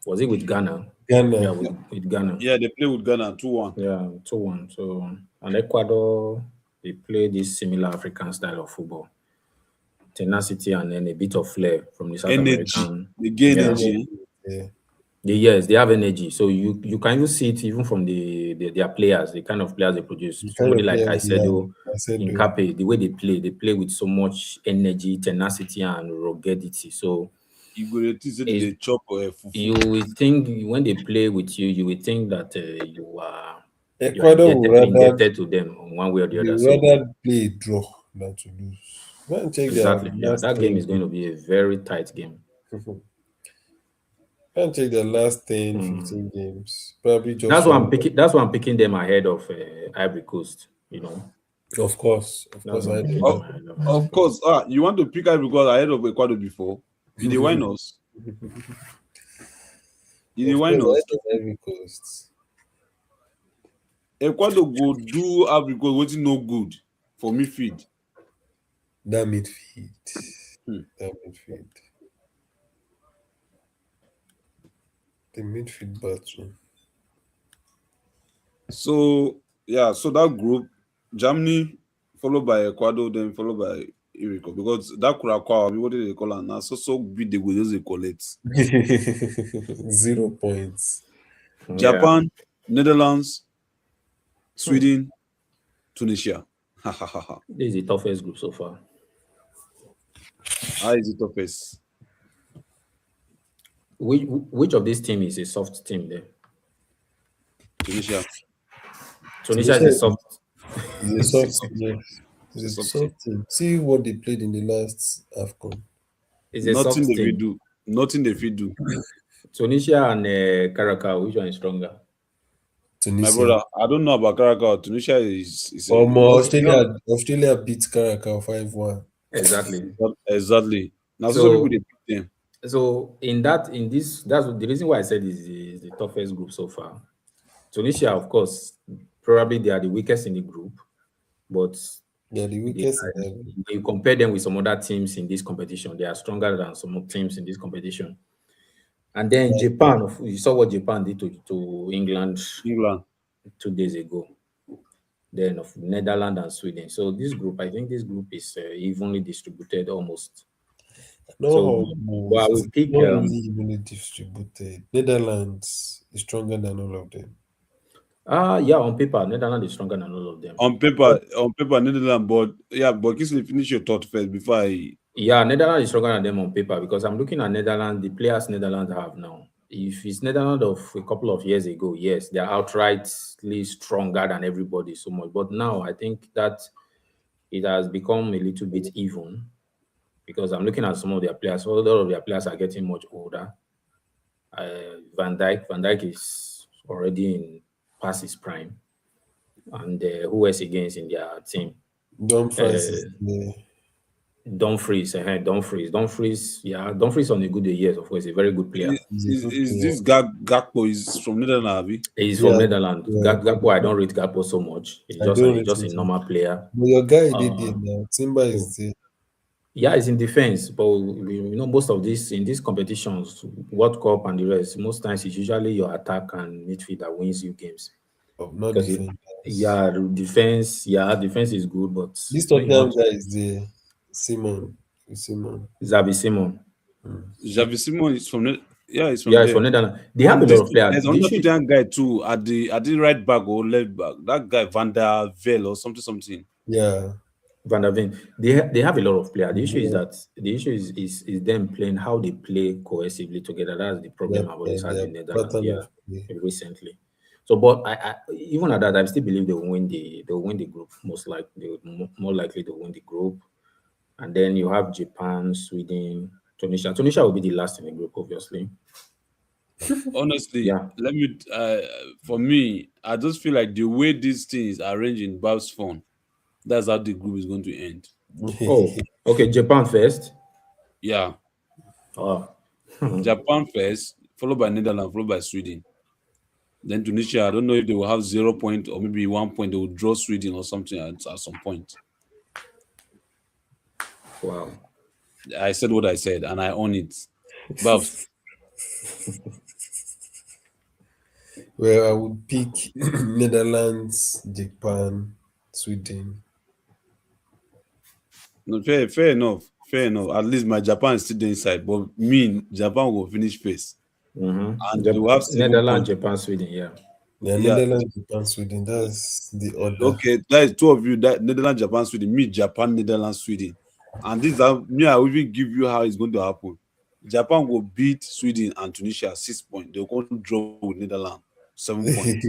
Was it with Ghana? Yeah, Ghana. with Ghana. Yeah, they play with Ghana 2-1. Yeah, 2-1. So and Ecuador, they play this similar African style of football, tenacity and then a bit of flair from the South Energy, American. they gain Yeah, energy. Yeah. yes, they have energy. So you can even see it even from their players, the kind of players they produce. The kind Somebody of like players they have, Caicedo, I said, though. Incape, the way they play with so much energy, tenacity, and ruggedity. So You go to say that is they chop you fufu. will think when they play with you, you will think that you are Ecuador would rather indebted to them in one way or the they other. would So rather play a draw than to lose. Go and check their exactly, yeah, last that game is 10 going to be a very tight game. games. Go and check their last 10, Mm. 15 games. Probably That's just why one. I'm picking. That's why I'm picking them ahead of Ivory Coast. Of That's course, why I'm I picking do Of, them that. ahead of Ivory of Coast. course, you want to pick Ivory because ahead of Ecuador before. You dey wine us. You dey Of wine course, I us. do Ivory Coast. Ecuador go do Ivory Coast wetin no good for midfield. That midfield. Hmm. That midfield. The midfield battle. So yeah, so that group, Germany followed by Ecuador, then followed by Ivory Coast, because that Curacao, what did they call am now? So big they go just dey collect. 0 points. Yeah, Japan, Netherlands, Sweden, Tunisia. Ha ha ha ha. this is the toughest group so far. How is it toughest? Which of these team is a soft team there? Tunisia. Tunisia is Tunisia a soft. is a It's a soft soft team. team. Yeah. It's It's a a soft team. soft team. See what they played in the last AFCON. Is a Nothing soft they fit team. do. Nothing they fit do. Tunisia and Caracas, which one is stronger? My Tunisia. brother, I don't know about Curacao. Tunisia is a Australia beat Caracas 5-1. Exactly. exactly. Now so people So they pick them. so in this that's the reason why I said is the toughest group so far. Tunisia, of course, probably they are the weakest in the group, but They're the they weakest in are, that group. you compare them with some other teams in this competition, they are stronger than some teams in this competition. And then Japan, you saw what Japan did to England England. 2 days ago. Then of Netherlands and Sweden. So this group, I think this group is evenly distributed almost. No, So, but I will almost. pick. Not really evenly distributed. Netherlands is stronger than all of them. Yeah, on paper, Netherlands is stronger than all of them. On paper, Netherlands, but yeah, but Kingsley, finish your thought first before I. Yeah, Netherlands is stronger than them on paper because I'm looking at Netherlands, the players Netherlands have now. If it's Netherlands of a couple of years ago, yes, they're outrightly stronger than everybody so much. But now I think that it has become a little bit even because I'm looking at some of their players. A lot of their players are getting much older. Van Dijk is already in past his prime, and who else against in their team? Dumfries is Uh, there. Dumfries. Yeah, Dumfries on a good day, yes, of course, a very good player. He's a good Is player. this Gakpo is from Netherlands, Abi? He's from Yeah, Netherlands. yeah. Gakpo, I don't rate Gakpo so much. I don't He's rate just him a too. normal player. But your guy did there Uh, now. Timber oh, is there. yeah, he's in defense, but most of this in these competitions, World Cup and the rest, most times it's usually your attack and midfield that wins you games. not because defenders. yeah, the defense, yeah, defense is good, but This when you Tottenham want guy is there. Simon. Simon. Xavi Simon, Javi Simon is from yeah, he's from yeah, it's for there. Netherlands. They have a And lot this of players. there's The another issue is, Tottenham guy too at the right back or left back. That guy Vander Vel or something something. Yeah. Van der Ven. They have a lot of players. The issue is Yeah. that the issue is them playing how they play cohesively together. That's the problem I've always had Their with Netherlands. pattern Yeah, of play. recently. So, but I even at that, I still believe they will win the group. Most likely, more likely to win the group. And then you have Japan, Sweden, Tunisia. Tunisia will be the last in the group, obviously. Honestly, Yeah. let me for me, I just feel like the way these things are arranged in Bab's phone, that's how the group is going to end. Oh, okay. Japan first. Yeah. Oh, Japan first, followed by Netherlands, followed by Sweden. Then Tunisia, I don't know if they will have 0 point or maybe 1 point. They will draw Sweden or something at some point. wow. I said what I said and I own it. Babs, Well, I would pick Netherlands, Japan, Sweden. no, fair enough. Fair enough. At least my Japan is still there inside. But me, Japan will finish first. And they will have seven Netherlands, points. Japan, Sweden. Yeah. Yeah, Yeah. Netherlands, Japan, Sweden. That's the order. Okay. That is two of you. That Netherlands, Japan, Sweden. Me, Japan, Netherlands, Sweden. And this are me, I will even give you how it's going to happen. Japan will beat Sweden and Tunisia 6 points. They'll go to draw with Netherlands 7 points.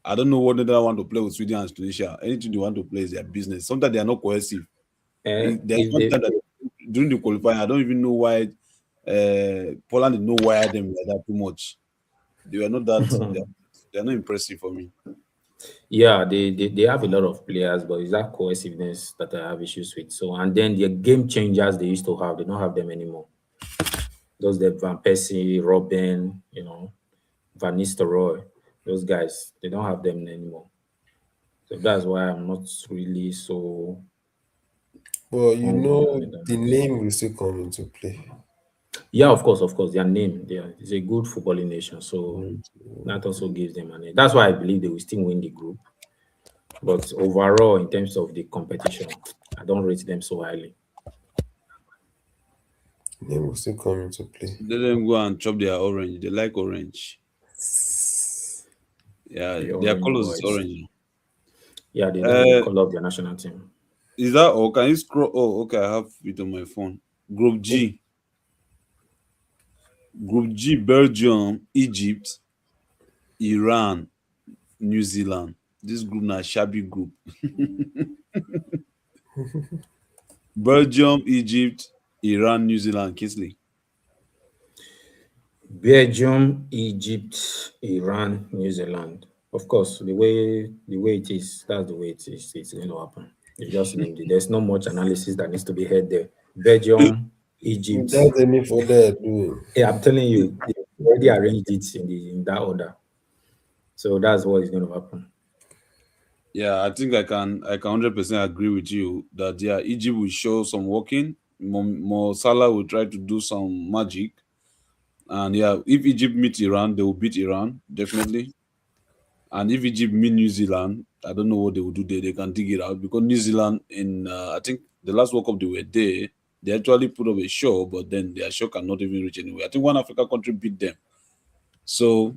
I don't know what Netherlands want to play with Sweden and Tunisia. Anything they want to play is their business. Sometimes they are not cohesive. There's If one they time that during the qualifying, I don't even know why Poland did not wire them like that too much. They were not that they're not impressive for me. Yeah, they have a lot of players, but it's that cohesiveness that I have issues with. So, and then the game changers they used to have, they don't have them anymore. Those the Van Persie, Robin, Van Nistelrooy, those guys, they don't have them anymore. So that's why I'm not really so But hung on the the Netherlands. name will still come into play. Yeah, of course, their name, it's a good footballing nation, so that also gives them an edge. That's why I believe they will still win the group. But overall, in terms of the competition, I don't rate them so highly. Name will still come into play. Let them go and chop their orange. They like orange. Yeah, The their Orange colors is Boys. orange. Yeah, they like the Uh, color of their national team. is that all? Can you scroll? Oh, okay. I have it on my phone. Group G. Group G: Belgium, Egypt, Iran, New Zealand. This group na shabby group. Belgium, Egypt, Iran, New Zealand. Kingsley. Belgium, Egypt, Iran, New Zealand. Of course, the way it is, that's the way it is. It's going to happen. You just named it. There's not much analysis that needs to be had there. Belgium, Egypt. Without any further ado, Yeah, I'm telling you, they already arranged it in that order. So that's what is going to happen. Yeah, I think I can 100% agree with you that yeah, Egypt will show some working. Mo Salah will try to do some magic. And yeah, if Egypt meet Iran, they will beat Iran, definitely. And if Egypt meet New Zealand, I don't know what they will do there. They can dig it out because New Zealand in I think the last World Cup they were there, they actually put up a show, but then their show cannot even reach anywhere. I think one African country beat them. So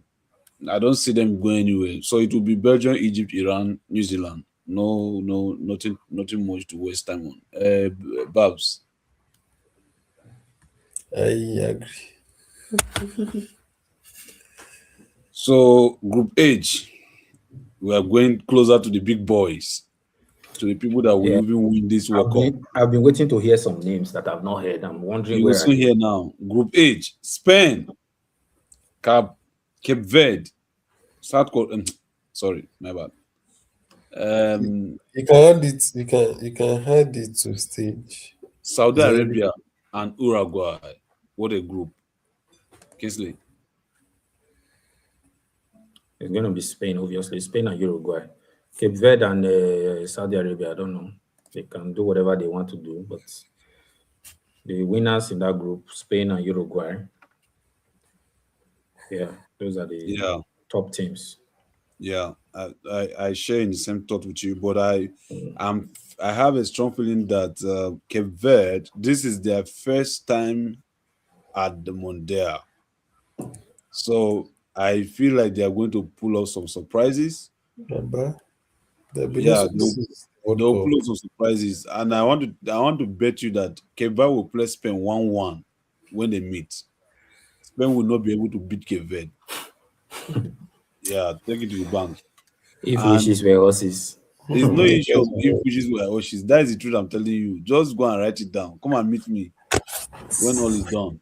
I don't see them going anywhere. So it will be Belgium, Egypt, Iran, New Zealand. No, no, nothing much to waste time on. Babs. I agree. So Group H, we are going closer to the big boys, to the people that will Yeah, even win this World I've Cup. been I've been waiting to hear some names that I've not heard. I'm wondering You will where are soon they. hear now. Group H: Spain, Cape Verde, South Korea. Sorry, my bad. Um, You can add it. You can add it to stage. Saudi Is already Arabia and Uruguay. What a group, Kingsley. It's going to be Spain, obviously. Spain and Uruguay. Cape Verde and Saudi Arabia, I don't know. They can do whatever they want to do, but the winners in that group, Spain and Uruguay, yeah, those are the Yeah. top teams. Yeah, I share in the same thought with you, but I have a strong feeling that Cape Verde, this is their first time at the Mondial, so I feel like they are going to pull off some surprises. Remember, there'll be no Yeah, success World they'll pull Cup. off some surprises, and I want to bet you that Cape Verde will play Spain 1-1 when they meet. Spain will not be able to beat Cape Verde. Yeah, take it to the bank. If And wishes were horses. it's no issue Yes, of if wishes were wishes. That is the truth I'm telling you. Just go and write it down. Come and meet me when all is done.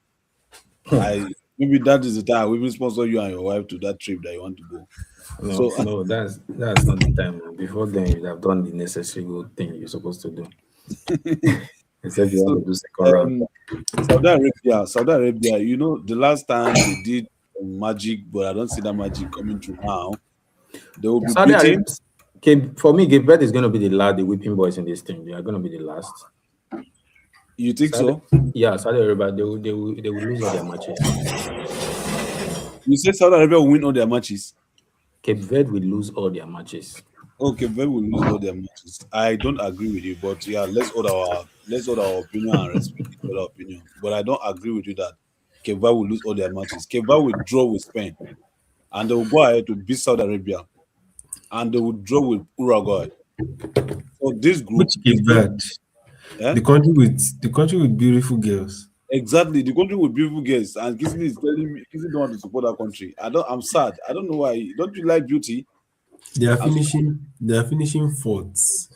I maybe that is the time I will even sponsor you and your wife to that trip that you want to go. No, So no, that's not the time. Before then, you'd have done the necessary good thing you're supposed to do. Except you want so to do second round. Saudi Arabia, the last time they did magic, but I don't see that magic coming through now. They will be Saudi Arabia, beating. For me, Cape Verde is going to be the whipping boys in this team. They are going to be the last. You think Saudi, so? yeah, Saudi Arabia, they will lose all their matches. You say Saudi Arabia will win all their matches. Cape Verde will lose all their matches. Okay, they will lose all their matches. I don't agree with you, but yeah, let's hold our opinion and respect each other opinion. But I don't agree with you that Cape Verde will lose all their matches. Cape Verde will draw with Spain, and they will go ahead to beat Saudi Arabia, and they will draw with Uruguay. So this group which is Cape going, Verde? eh? The country with beautiful girls. Exactly, the country with beautiful girls, and Kingsley is telling me Kingsley don't want to support that country. I'm sad. I don't know why. Don't you like beauty? They are I'm finishing. They are finishing fourth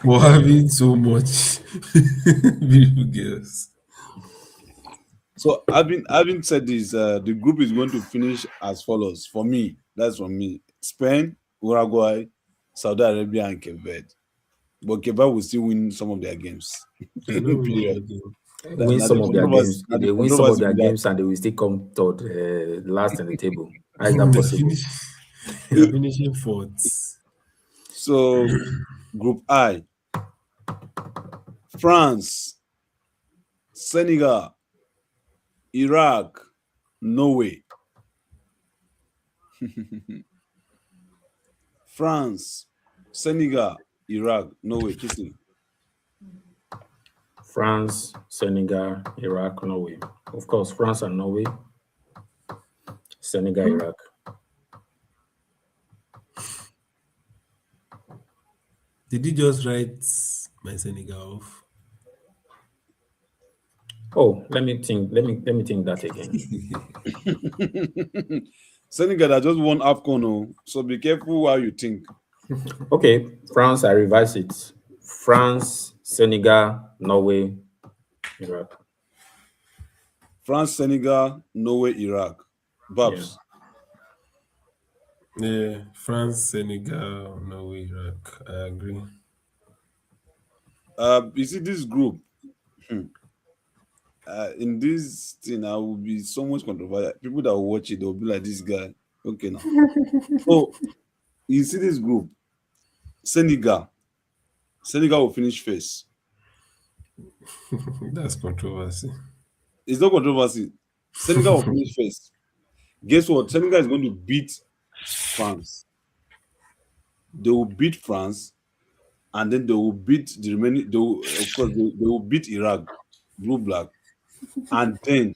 for having so much beautiful girls. So having said this, the group is going to finish as follows. For me, that's from me: Spain, Uruguay, Saudi Arabia, and Cape Verde. But Cape Verde will still win some of their games. They don't win Period. everything. Win Now the some of their controversy, games. now the They win some of controversy their with that. games and they will still come third, last in the table. How is that they are possible? finish, they are finishing fourth. So, Group I: France, Senegal, Iraq, Norway. France, Senegal, Iraq, Norway. Kissing. France, Senegal, Iraq, Norway. Of course, France and Norway, Senegal, Iraq. Did you just write my Senegal off? Oh, let me think. Let me think that again. Senegal that just won AFCON, oh, so be careful how you think. Okay, France, I revise it. France, Senegal, Norway, Iraq. France, Senegal, Norway, Iraq. Yeah. Babs. Yeah, France, Senegal, Norway, Iraq. I agree. You see this group, in this thing, I will be so much controversial. People that will watch it, they'll be like, this guy. Okay, now. So, you see this group, Senegal. Senegal will finish first. That's controversy. It's no controversy. Senegal will finish first. Guess what? Senegal is going to beat France. They will beat France, and then they will beat the remaining. Of course, they will beat Iraq, blue black, and then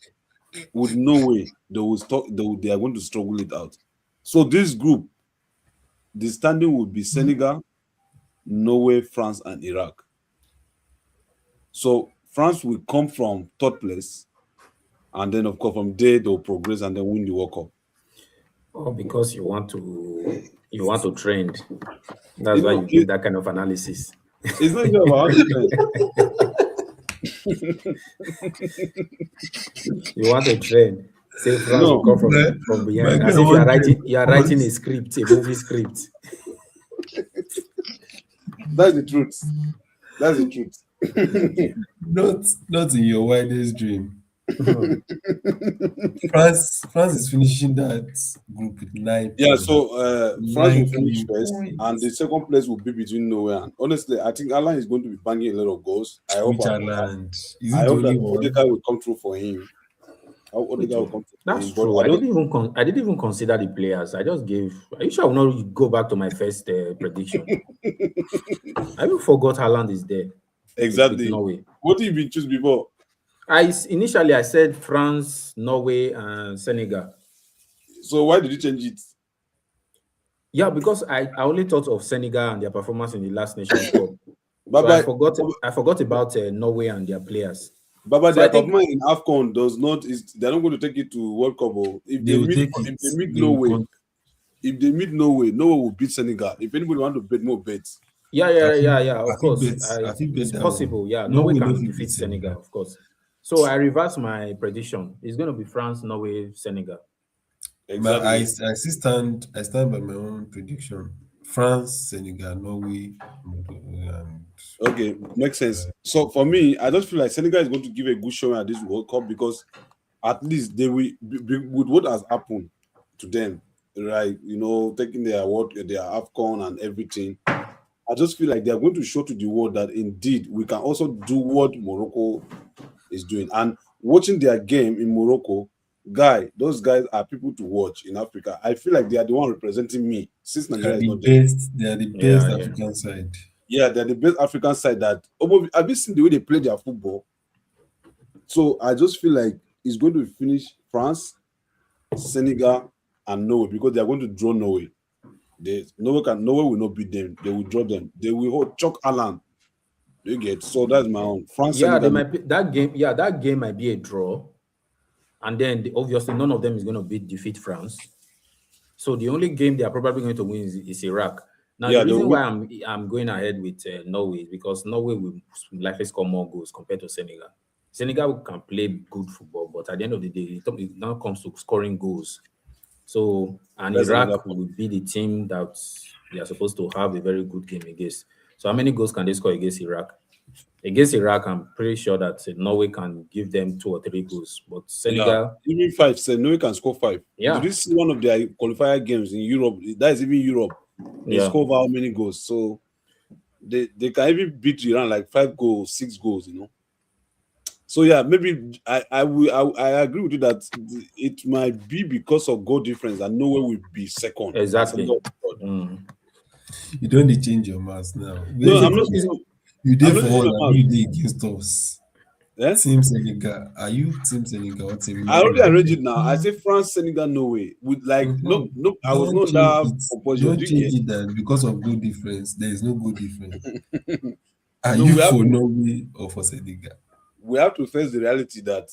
with no way they will stop. They are going to struggle it out. So this group, the standing will be Senegal, Norway, France, and Iraq. So France will come from third place, and then of course from there they'll progress and then win the World Cup. Oh, because you want to trend. That's You why know, you give that kind of analysis. it's not even about You want to trend. Say France will no. come My, from my behind, guy as if want you are writing a script, a movie script. That's the truth. That's the truth. not in your wildest dream. France is finishing that group with 9 Yeah, points. so France will Nine finish clean first, and the points. second place will be between Norway and honestly, I think Alan is going to be banging a lot of goals. Which Ireland? Is I it the hope only that one? Odeka will come through for him. how Wait, Odegaard will come to that's playing. But true. I don't. I didn't even consider the players. I just gave. Are you sure I will not go back to my first prediction? I even forgot Haaland is there with Exactly. Norway. What did you been choose before? Initially I said France, Norway, and Senegal. So why did you change it? Yeah, because I only thought of Senegal and their performance in the last Nations Cup. So Baba, I forgot about Norway and their players. Baba, So I their think performance in AFCON does not is they're not going to take it to World Cup. Oh. They will take it. If they meet They will Norway, if they meet Norway, Norway will beat Senegal. If anybody want to bet more bets. yeah. Of I think course, bet. I think bet it's that one. possible. Yeah, No Norway way, no can fit beat defeat Senegal. Senegal, of course. So I reversed my prediction. It's going to be France, Norway, Senegal. I still stand. I stand by my own prediction. France, Senegal, Norway, and Okay, makes sense. So for me, I just feel like Senegal is going to give a good showing at this World Cup because at least they will with what has happened to them, right? You know, taking their award, their AFCON and everything. I just feel like they are going to show to the world that indeed we can also do what Morocco is doing. And watching their game in Morocco, those guys are people to watch in Africa. I feel like they are the one representing me since they are Nigeria is the not there. best. They are the best Yeah, yeah. African side. Yeah, they're the best African side that have you seen the way they play their football? So I just feel like it's going to finish France, Senegal, and Norway because they are going to draw Norway. Norway will not beat them. They will draw them. They will hold Chuck Allen. You get so that's my own France, Yeah, they Senegal. might be, that game. Yeah, that game might be a draw, and then obviously none of them is going to defeat France. So the only game they are probably going to win is Iraq. Now the Yeah, they reason will win. why I'm going ahead with Norway is because Norway will likely score more goals compared to Senegal. Senegal can play good football, but at the end of the day, it now comes to scoring goals. So and That's another Iraq point. will be the team that they are supposed to have a very good game against. So how many goals can they score against Iraq? Against Iraq, I'm pretty sure that Norway can give them 2 or 3 goals. But Yeah, Senegal, even five. Say Norway can score five. Did yeah, you see one of their qualifier games in Europe? That is even Europe. They yeah. score over how many goals? So they can even beat Iran like 5 goals, 6 goals. So yeah, maybe I agree with you that it might be because of goal difference and Norway will be second and Exactly. Senegal will be third. Mm. You don't need change your maths now. No, I'm not. Basically, you I'm did not for changing all my and mind. you did against us. Yeah, Team Senegal. Are you Team Senegal or Team I already Norway? arranged it now. I say France, Senegal, Norway. With like no, Mhm. no, I was Don't not change that it. compulsion. Don't Do you change get? it that because of goal difference, there is no goal difference. Are No, you for Norway or for Senegal? we have to face the reality that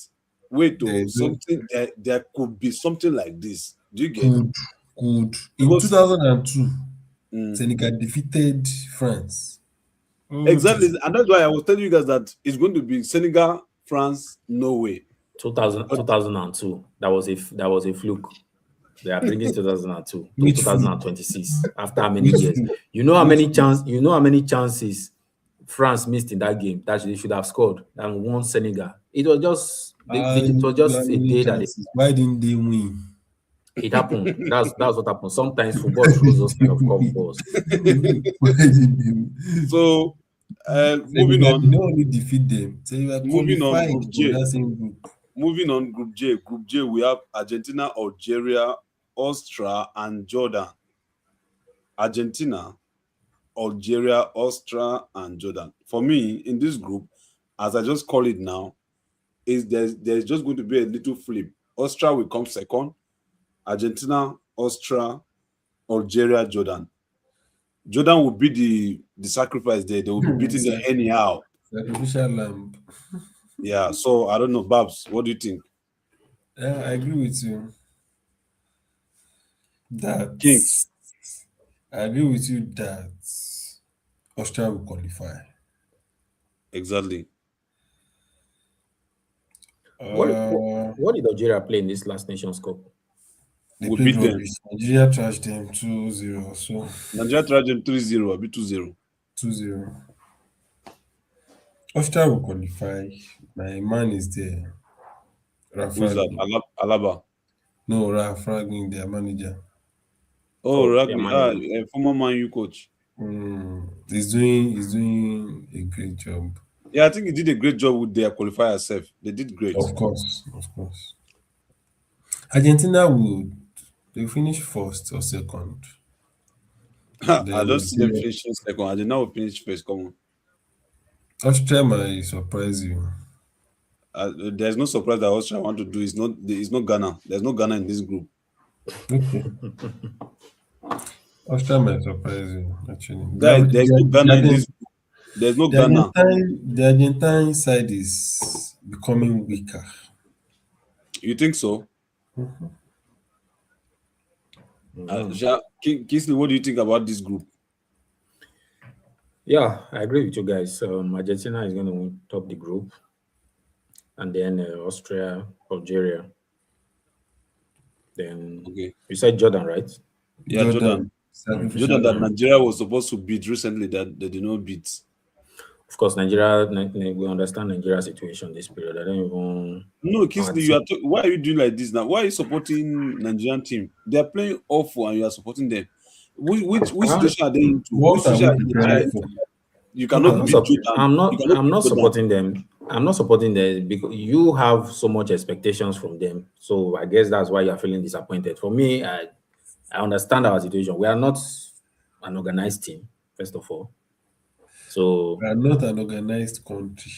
wait, There oh, is no something there could be something like this. Do you get? good, good. In Because 2002, mm, Senegal defeated France. exactly, Okay. and that's why I was telling you guys that it's going to be Senegal, France, Norway. 2000, But 2002. That was a fluke. They are bringing 2002 to Which fluke? 2026 after how many Which years? fluke? You know how Which many fluke? chance you know how many chances France missed in that game that they should have scored and won Senegal. It was just it was How just a many day that chances? Why didn't they win? it happened. That's what happened. Sometimes football throws those kind of curveballs. Why didn't they win? so moving Senegal did on, not only defeat them, so you were qualified Group for J. that same group. Moving on, Group J. Group J, we have Argentina, Algeria, Austria, and Jordan. Argentina, Algeria, Austria, and Jordan. For me, in this group, as I just call it now, is there's just going to be a little flip. Austria will come second, Argentina, Austria, Algeria, Jordan. Jordan will be the sacrifice there. They will be beating them anyhow. Sacrificial lamb. Yeah. So I don't know, Babs. What do you think? Yeah, I agree with you that King. that Austria will qualify. Exactly. Uh, What did Algeria play in this last Nations Cup? they We'll played beat them. rubbish. Nigeria trashed them 2-0. So Nigeria tried them 3-0, a bit 2-0. 2-0. Austria will qualify. My man is there. Who's that? Rafragni. Alaba. No, Rafragni, their manager. Oh, Oh, their Ragni. manager. A former Man U coach. He's doing a great job. Yeah, I think he did a great job with their qualifier self. They did great. Of course, of course. Argentina would they finish first or second. I Then don't see them finishing second. I did not finish first. Come on. Austria might surprise you. There's no surprise that Austria want to do. It's not Ghana. There's no Ghana in this group. Okay. Austria might surprise you, actually. Guys, there's no Ghana in this group. There's no Ghana. The Argentine side is becoming weaker. You think so? Kingsley, what do you think about this group? Yeah, I agree with you guys. Argentina is going to top the group, and then Austria, Algeria. Then you said Jordan, right? Yeah, Jordan that Nigeria was supposed to beat recently that they did not beat. Of course, Nigeria. We understand Nigeria's situation this period. I don't even. No, Kingsley, why are you doing like this now? Why are you supporting Nigerian team? They are playing awful, and you are supporting them. Which situation are they into? What are we preparing for? You cannot beat Jordan. I'm not supporting them. I'm not supporting them because you have so much expectations from them. So I guess that's why you are feeling disappointed. For me, I understand our situation. We are not an organized team, first of all. So we are not an organized country.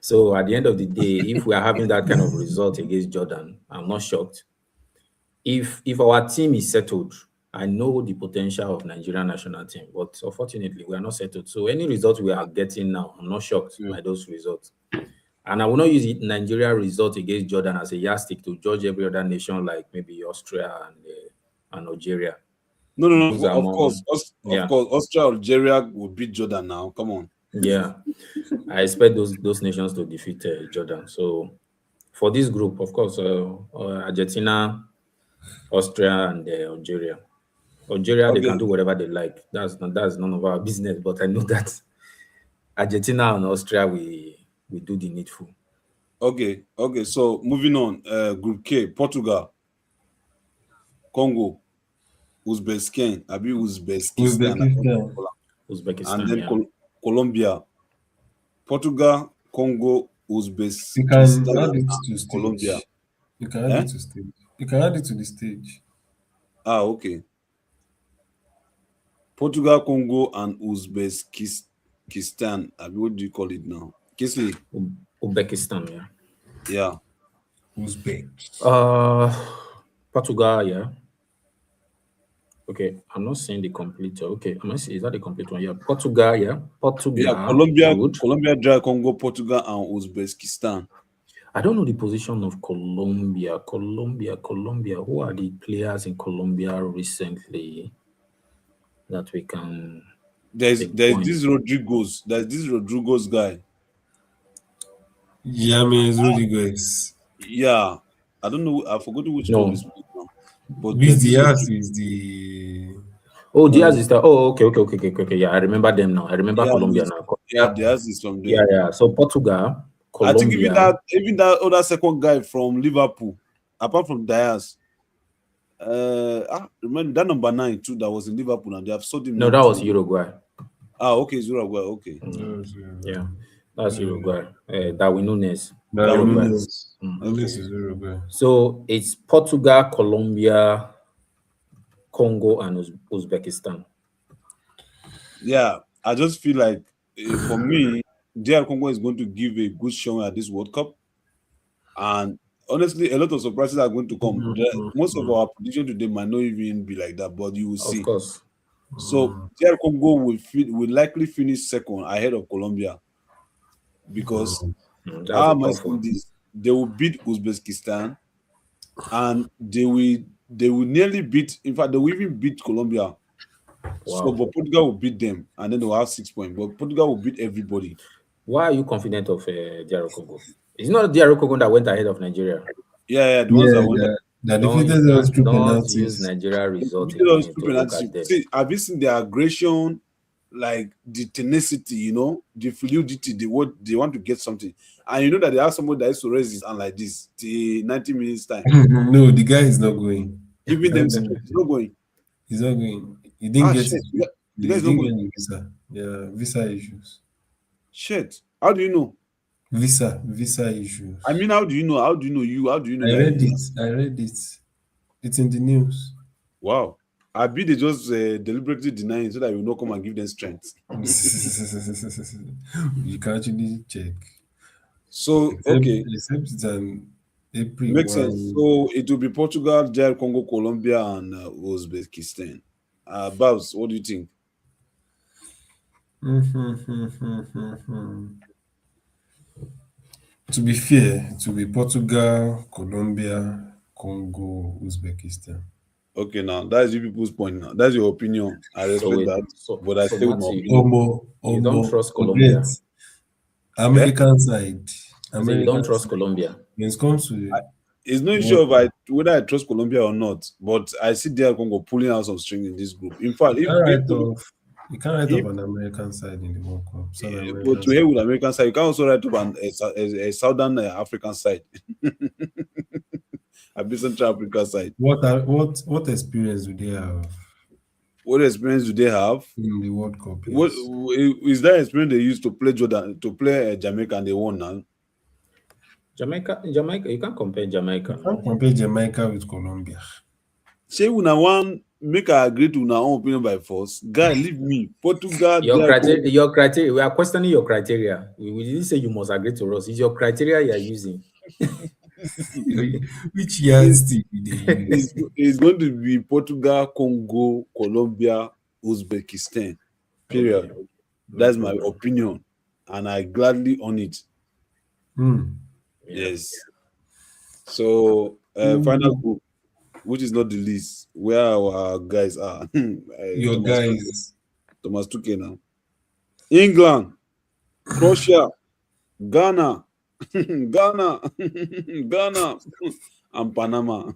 So at the end of the day, if we are having that kind of result against Jordan, I'm not shocked. If our team is settled, I know the potential of Nigerian national team, but unfortunately, we are not settled. So any result we are getting now, I'm not shocked by those results. And I will not use Nigeria result against Jordan as a yardstick to judge every other nation like maybe Austria and Algeria. No. Of course, Austria, Algeria will beat Jordan now. Come on. Yeah, I expect those nations to defeat Jordan. So for this group, of course, Argentina, Austria, and Algeria. Algeria, they can do whatever they like. That's none of our business. But I know that Argentina and Austria, we do the needful. Okay. So moving on, Group K: Portugal, Congo, Uzbekistan, and then Colombia. Portugal, Congo, Uzbekistan, and Colombia. You can add it to stage. You can add it to the stage. Okay. Portugal, Congo, and Uzbekistan. What do you call it now? Kingsley? Uzbekistan, yeah. Yeah. Uzbek. Portugal, yeah. Okay, I'm not saying the complete. Okay, is that the complete one? Yeah, Portugal, yeah. Portugal. Yeah, Colombia, Dry Congo, Portugal, and Uzbekistan. I don't know the position of Colombia. Colombia. Who are the players in Colombia recently that we can? There's this Rodriguez. There's this Rodriguez guy. James Rodriguez. Yeah, I don't know. I forgot which club is playing now. But Diaz is the. Oh, Diaz is the. Oh, okay. Yeah, I remember them now. I remember Colombia now. Yeah, Diaz is from there. Yeah. So Portugal, Colombia. I think even that other second guy from Liverpool, apart from Diaz. Remember that number 9 too that was in Liverpool and they have sold him. No, that was Uruguay. Okay, it's Uruguay. Okay. Yeah, that's Uruguay. Darwin Núñez. This is Uruguay. So it's Portugal, Colombia, Congo, and Uzbekistan. Yeah, I just feel like for me, DR Congo is going to give a good showing at this World Cup, and honestly, a lot of surprises are going to come. Most of our prediction today might not even be like that, but you will see. Of course. So DR Congo will likely finish second ahead of Colombia because how am I saying this? They will beat Uzbekistan, and they will nearly beat. In fact, they will even beat Colombia. Wow. So, but Portugal will beat them, and then they will have 6 points. But Portugal will beat everybody. Why are you confident of DR Congo? It's not DR Congo that went ahead of Nigeria. Yeah, the ones that went. That defeated us through penalties. Use Nigeria result. See, have you seen their aggression, like the tenacity, the fluidity, they want to get something, and you know that they have somebody that is to resist and like this till 90 minutes time. No, the guy is not going. Even them, he's not going. He's not going. He didn't get it. The guy's not going. Visa. Yeah, visa issues. Shit. How do you know? Visa issues. I mean, how do you know? How do you know you? How do you know I that? read it. I read it. It's in the news. Wow. I be they just deliberately denying so that you will not come and give them strength. You can actually check. So okay, Except it's an April makes sense. 1. So it will be Portugal, DR Congo, Colombia, and Uzbekistan. Babs, what do you think? To be fair, to be Portugal, Colombia, Congo, Uzbekistan. Okay, now that's you people's point. Now that's your opinion. I So respect wait, that, so but I so stay with my Matthew, opinion. you don't trust Forget. Colombia. Eh? American side. I say you don't American trust side. Colombia. When it comes to It's no issue World of Cup, whether I trust Colombia or not, but I see DR Congo pulling out some string in this group. In fact, you if can't if write off you can't write off if an American side in the World Cup. South but American to hell side. with American side, you can also write up a southern African side, a Central African side. What experience do they have What experience do they have? in the World Cup? What Yes. is that experience they used to play Jordan to play Jamaica and they won now? Jamaica, you can't compare You Jamaica now. can't compare Jamaica with Colombia. Say una one make I agree to una own opinion by force. Guy, leave me. Portugal, Your DR criteria, Congo. your criteria. We are questioning your criteria. We didn't say you must agree to us. It's your criteria you are using. Which Is yardstick do they use? is going to be Portugal, Congo, Colombia, Uzbekistan. Okay, Period. no That's my problem. opinion, and I gladly own it. Hmm. Yeah. Yes. So final Mhm. group, which is not the least, where our guys are. Your Thomas Tuchel. guys, Thomas Tuchel now. England, Croatia, Ghana, Ghana, Ghana, and Panama.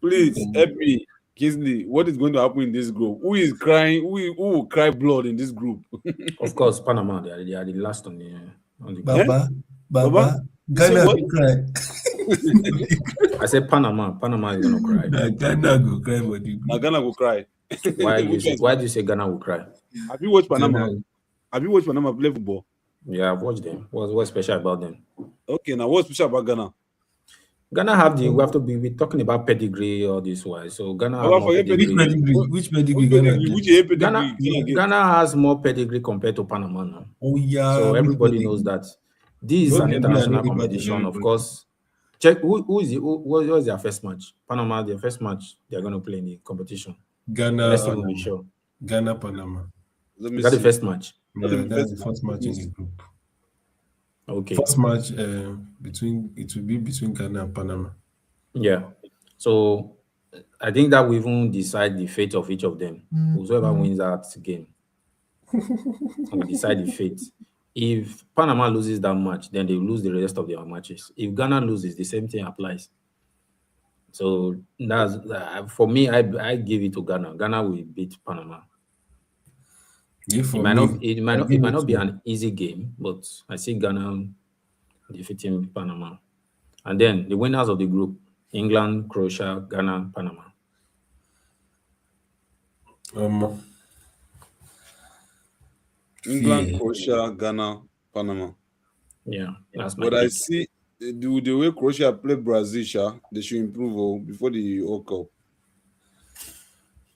Please help me, Kisley. What is going to happen in this group? Who is crying? Who will cry blood in this group? Of course, Panama. They are the last on the group. Eh? Baba, Baba? Baba, You say Ghana what? go cry. I said Panama. Panama is gonna cry. Na Ghana go cry for the Now group. Ghana will cry. Why do you Which say? one? Why do you say Ghana will cry? Have you watched Panama? Ghana, Have you watched Panama play football? Yeah, I've watched them. What's special about them? Okay, now what's special about Ghana? Ghana have the. We have to be. We're talking about pedigree all this while. So Ghana have Baba, more forget which pedigree. pedigree. pedigree? What, Which what pedigree Ghana pedigree? get? Which A Ghana pedigree Ghana get? Ghana has more pedigree compared to Panama now. Oh yeah, So which everybody knows pedigree? that. This is No an be me, I know international the part of competition, of everybody. course. Check who is what was their first match? Panama, their first match they're going to play in the competition. Let's Ghana, even be Panama. sure. Ghana, Panama. Let Is me that the see. first match? That's the Yeah, that's first the match. first Let match me in the see. group. Okay. First match between it will be between Ghana and Panama. Yeah. So I think that we even decide the fate of each of them. Whoever wins that game will decide the fate. If Panama loses that match, then they lose the rest of their matches. If Ghana loses, the same thing applies. So that's for me. I give it to Ghana. Ghana will beat Panama. Yeah, It for might me, not. It might I not. It give might it not be to an easy game, but I see Ghana defeating Panama, and then the winners of the group: England, Croatia, Ghana, Panama. um England, fear. Croatia, Ghana, Panama. Yeah, that's my But I pick. see the way Croatia play Brazil, sha, they should improve before the World Cup.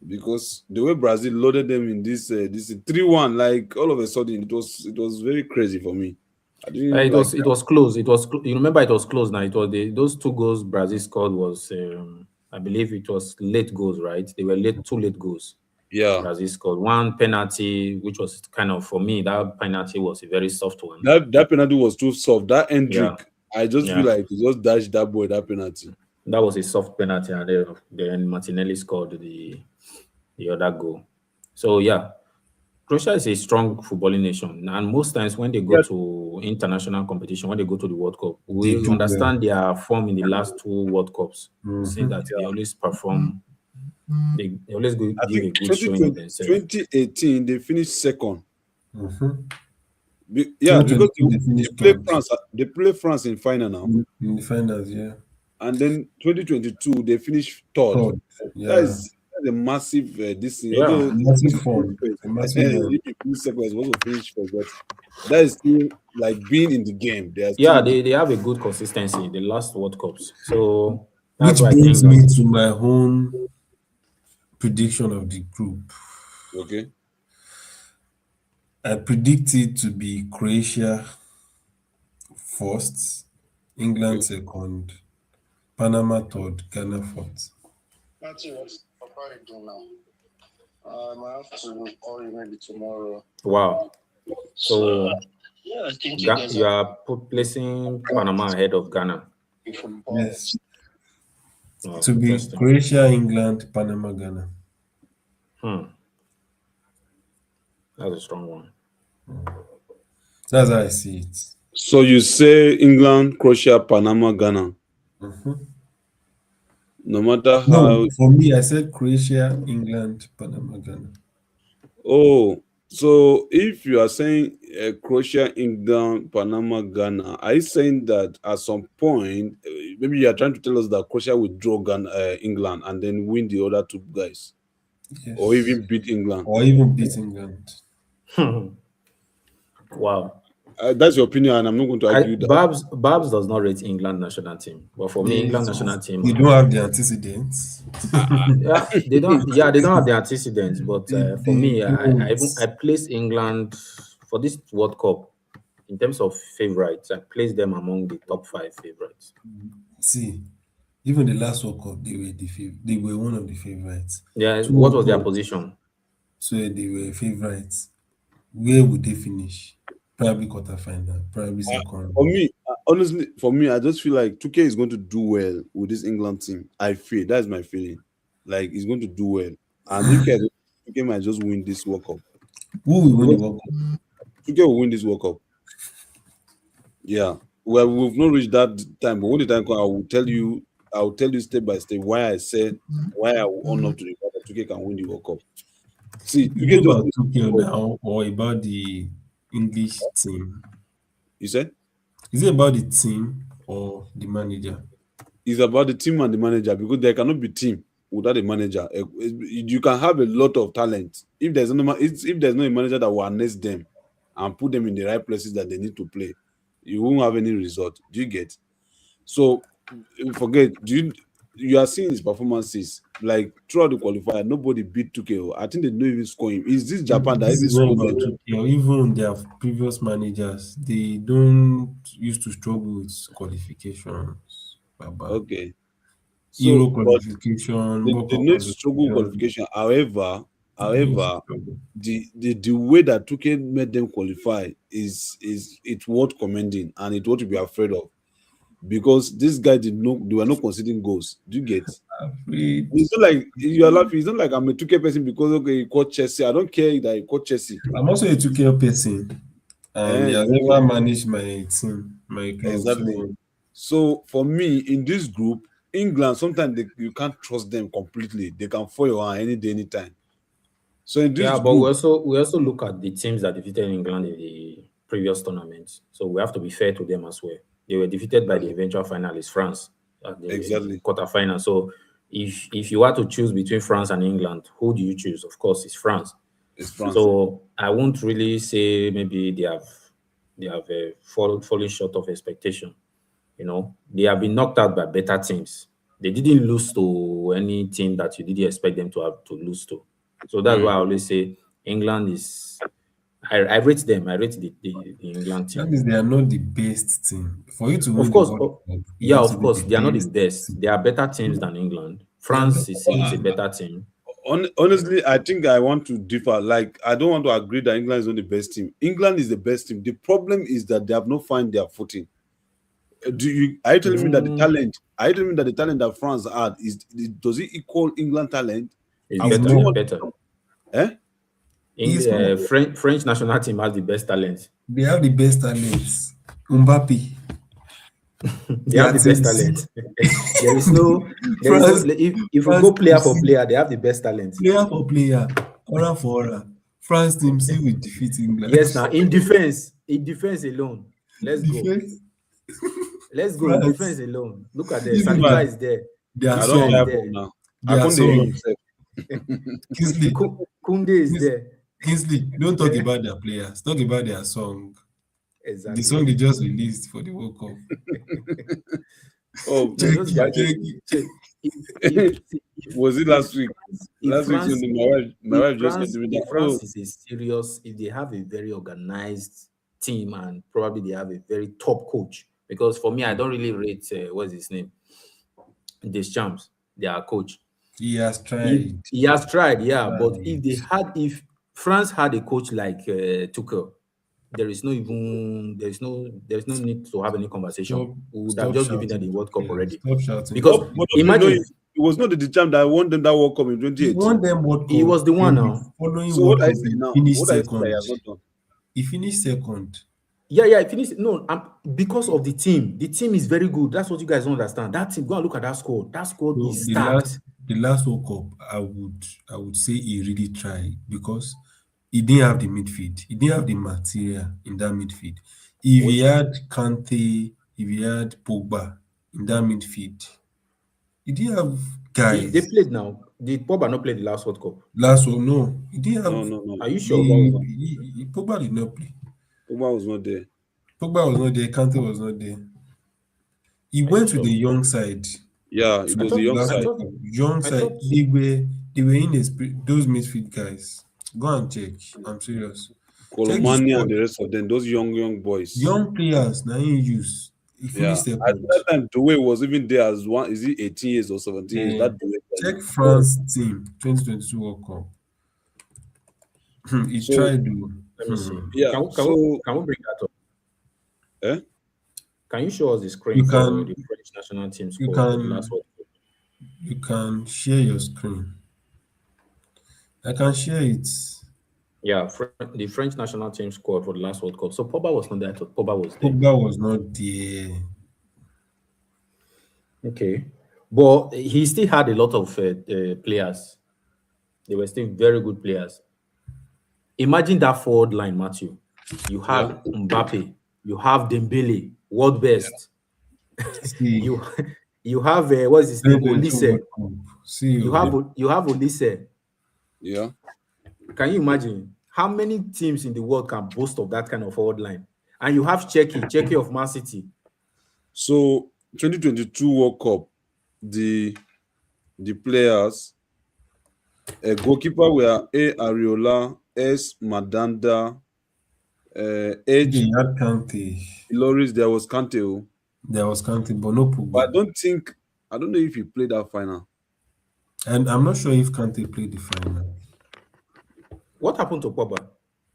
Because the way Brazil loaded them in this 3-1, like all of a sudden it was very crazy for me. I didn't It like was that. it was close. You remember it was close. Now it was those two goals Brazil scored was I believe it was late goals, right? They were two late goals. Yeah. Brazil scored one penalty, which was kind of for me that penalty was a very soft one. That penalty was too soft. That Yeah, Hendrick, I just feel yeah, like he just dashed that boy that penalty. that was a soft penalty, and then Martinelli scored the other goal. So yeah, Croatia is a strong footballing nation, and most times when they go Yeah. to international competition, when they go to the World Cup, They we do well. understand their form in the last two World Cups. We see Mm-hmm. that they always perform. They always I give think a good showing of 2020, themselves. 2018 they finished second. Mm-hmm. Yeah, because 2022 they they finished play third France. They play France in final now, in the finals. Yeah, and then 2022 they finished third. third. That Yeah, is a massive this thing. Yeah, Although massive fun, a massive if one. you finish second, you're supposed to finish first, but that is still like being in the game. They are still yeah, in the they have a good consistency. The last World Cups, so that's Which why I brings think me to my own prediction of the group. okay. I predict it to be Croatia first, England Okay. second, Panama third, Ghana fourth. wow. So you are placing Panama ahead of Ghana. Yes. Oh, To be interesting. Croatia, England, Panama, Ghana. Hmm, that's a strong one. That's how I see it. So you say England, Croatia, Panama, Ghana. Mhm. No matter No, how. for me, I said Croatia, England, Panama, Ghana. Oh, so if you are saying Croatia, England, Panama, Ghana, are you saying that at some point, maybe you are trying to tell us that Croatia will draw Ghana, England and then win the other two guys, or Yes. even beat England? Or even beat England. Wow. That's your opinion, and I'm not going to argue that. Babs does not rate England national team, but for me, They, England national team, they don't have the antecedents. yeah, they don't. Yeah, they don't have the antecedents. But for They me, don't. I place England for this World Cup in terms of favorites. I place them among the top five favorites. See, even the last World Cup, they were one of the favorites. Yeah, Two what was their World Cup, position? so they were favorites. Where would they finish? Probably quarterfinal, probably second For round. me, honestly, for me, I just feel like 2K is going to do well with this England team. I feel that's my feeling. Like he's going to do well, and 2K might just win this World Cup Who will win the because World Cup? 2K will win this World Cup. Yeah. Well, we've not reached that time, but when the time comes, I will tell you step by step why I said why I will own up to the fact that 2K can win the World Cup. See, Is it 2K just about needs to 2K show up. now or about the English team? You said Is it about the team or the manager? it's about the team and the manager because there cannot be team without a manager. You can have a lot of talent if there's if there's no a manager that will harness them and put them in the right places that they need to play, you won't have any result. Do you get? So forget. You are seeing his performances like throughout the qualifier? Nobody beat 2K. I think they don't even score him. Is this Japan that This even is not scored about them? 2K or even their previous managers. They don't used to struggle with qualifications. Baba. Okay. Euro So, but qualification, World they Cup need struggle qualification. qualification. However, They used to however, struggle. the way that 2K made them qualify is it's worth commending and it's what to be afraid of because this guy did not they were not conceding goals. Do you get? Afraid. It's not like you are laughing. It's not like I'm a 2K person because okay, he caught Chelsea. I don't care that he caught Chelsea. I'm also a 2K person, and he has So never managed my team, my club. exactly. So So for me, in this group, England sometimes you can't trust them completely. They can fall your hand any day, anytime. So in Yeah, this but group, we also look at the teams that defeated England in the previous tournaments. So we have to be fair to them as well. They were defeated by the exactly, eventual finalist, France, at the exactly, quarterfinal. So if you were to choose between France and England, who do you choose? Of course, it's France. it's France. So I won't really say maybe they have fallen short of expectation. You know, they have been knocked out by better teams. They didn't lose to any team that you didn't expect them to have to lose to. So that's why I Mm. always say England is. I rate them. I rate the England that team. means they are not the best team. For you to Of win the course, World Cup, you yeah, have to of be course, the they are not the best best. team. They are better teams than England. They are France is a better. better team. Honestly, I think I want to differ. Like, I don't want to agree that England is not the best team. England is the best team. The problem is that they have not found their footing. Do you? Are you telling me that the Mm, talent? Are you telling me that the talent that France had does it equal England talent? it's Is Do you better. more. want? Better. Eh? Is more. French national team has the best talent. They have the best talents. Mbappe, They the have the best artist. talent. there is no, there is no. France, If you France go team player for see player, they have the best talent. player for player, aura for aura. France team see will defeat England. Yes, now in defense alone, let's go. Defense Let's go in defense France. alone. Look at there. Even Saliba See, is there. their I don't Kunya is tire song, from there. now. I their can't hear you song, himself. Kingsley, Kunde is Kings- there. Kingsley, don't talk about their players. Talk about their song. The Exactly. song they just released for the World Cup. Oh, No, Check those it, guys. check it. Check. was it If last week? if Last week, France my wife just said to me that, if France is a serious, if they have a very organized team and probably they have a very top coach, because for me I don't really rate what's his name, Deschamps, their coach. He has If tried. he has tried, yeah, but Tried. if France had a coach like Tuchel, there is no need to have any conversation. Stop, We would have stop just given them the shouting. World Cup Yeah, already. stop shouting Because to oh, but don't you know imagine it was not the champ that won them that World Cup in he won 2018. them World he Cup. was the one Then the now. following So what World I Cup, say he now? finished What I say that he second. has not done? He finished second. Yeah, it finished. No, because of the team. The team is very good. That's what you guys don't understand. That team, go and look at that squad. That squad So is stacked. the last World Cup, I would say he really tried because he didn't have the midfield. He didn't have the material in that midfield. If he Was had Kante, if he had Pogba in that midfield, he didn't have They guys. played now. The Pogba not played the last World Cup. Last one, no, he didn't no, have no, no. Are you Pogba sure? was not. Pogba did not play. Pogba was not there. Pogba was not there. Kante was not there. He Are you went with the sure? young side. Yeah, it I was the thought. young Last I side. World thought. Cup. Young I side. thought. They were inexperienced. Those midfield guys. Go and check. I'm serious. Check the Colomani and squad. the rest of them, those young boys. Young players. Now in use. He Yeah, finished at second. that time, Doué was even there as one. Is he 18 years or 17 years? Eh, That Doué guy. check France team 2022 World Cup. He So tried to. Let me see. yeah, so Can we bring that up? eh? Can you show us the screen You for the can French national team you squad for the last can World Cup? you can share your screen. I can share it. Yeah, the French national team squad for the last World Cup. So Pogba was not there. I thought Pogba was there. Pogba was not there. Okay, but he still had a lot of players. They were still very good players. Imagine that forward line, Matthew. You Yeah, had Mbappe, you have Dembele, world best. See, You you have what's his name? 2022 Olise. World Cup. See You you. have Olise. yeah. Can you imagine how many teams in the world can boast of that kind of forward line? And you have Cheki of Man City. So 2022 World Cup, the players, a goalkeeper were A. Ariola, S. Madanda, Okay, H. you had Kante. Loris. There was Kante, oh. There was Kante, but no But Pogba. I don't know if he played that final. And I'm not sure if Kante played the final. What happened to Pogba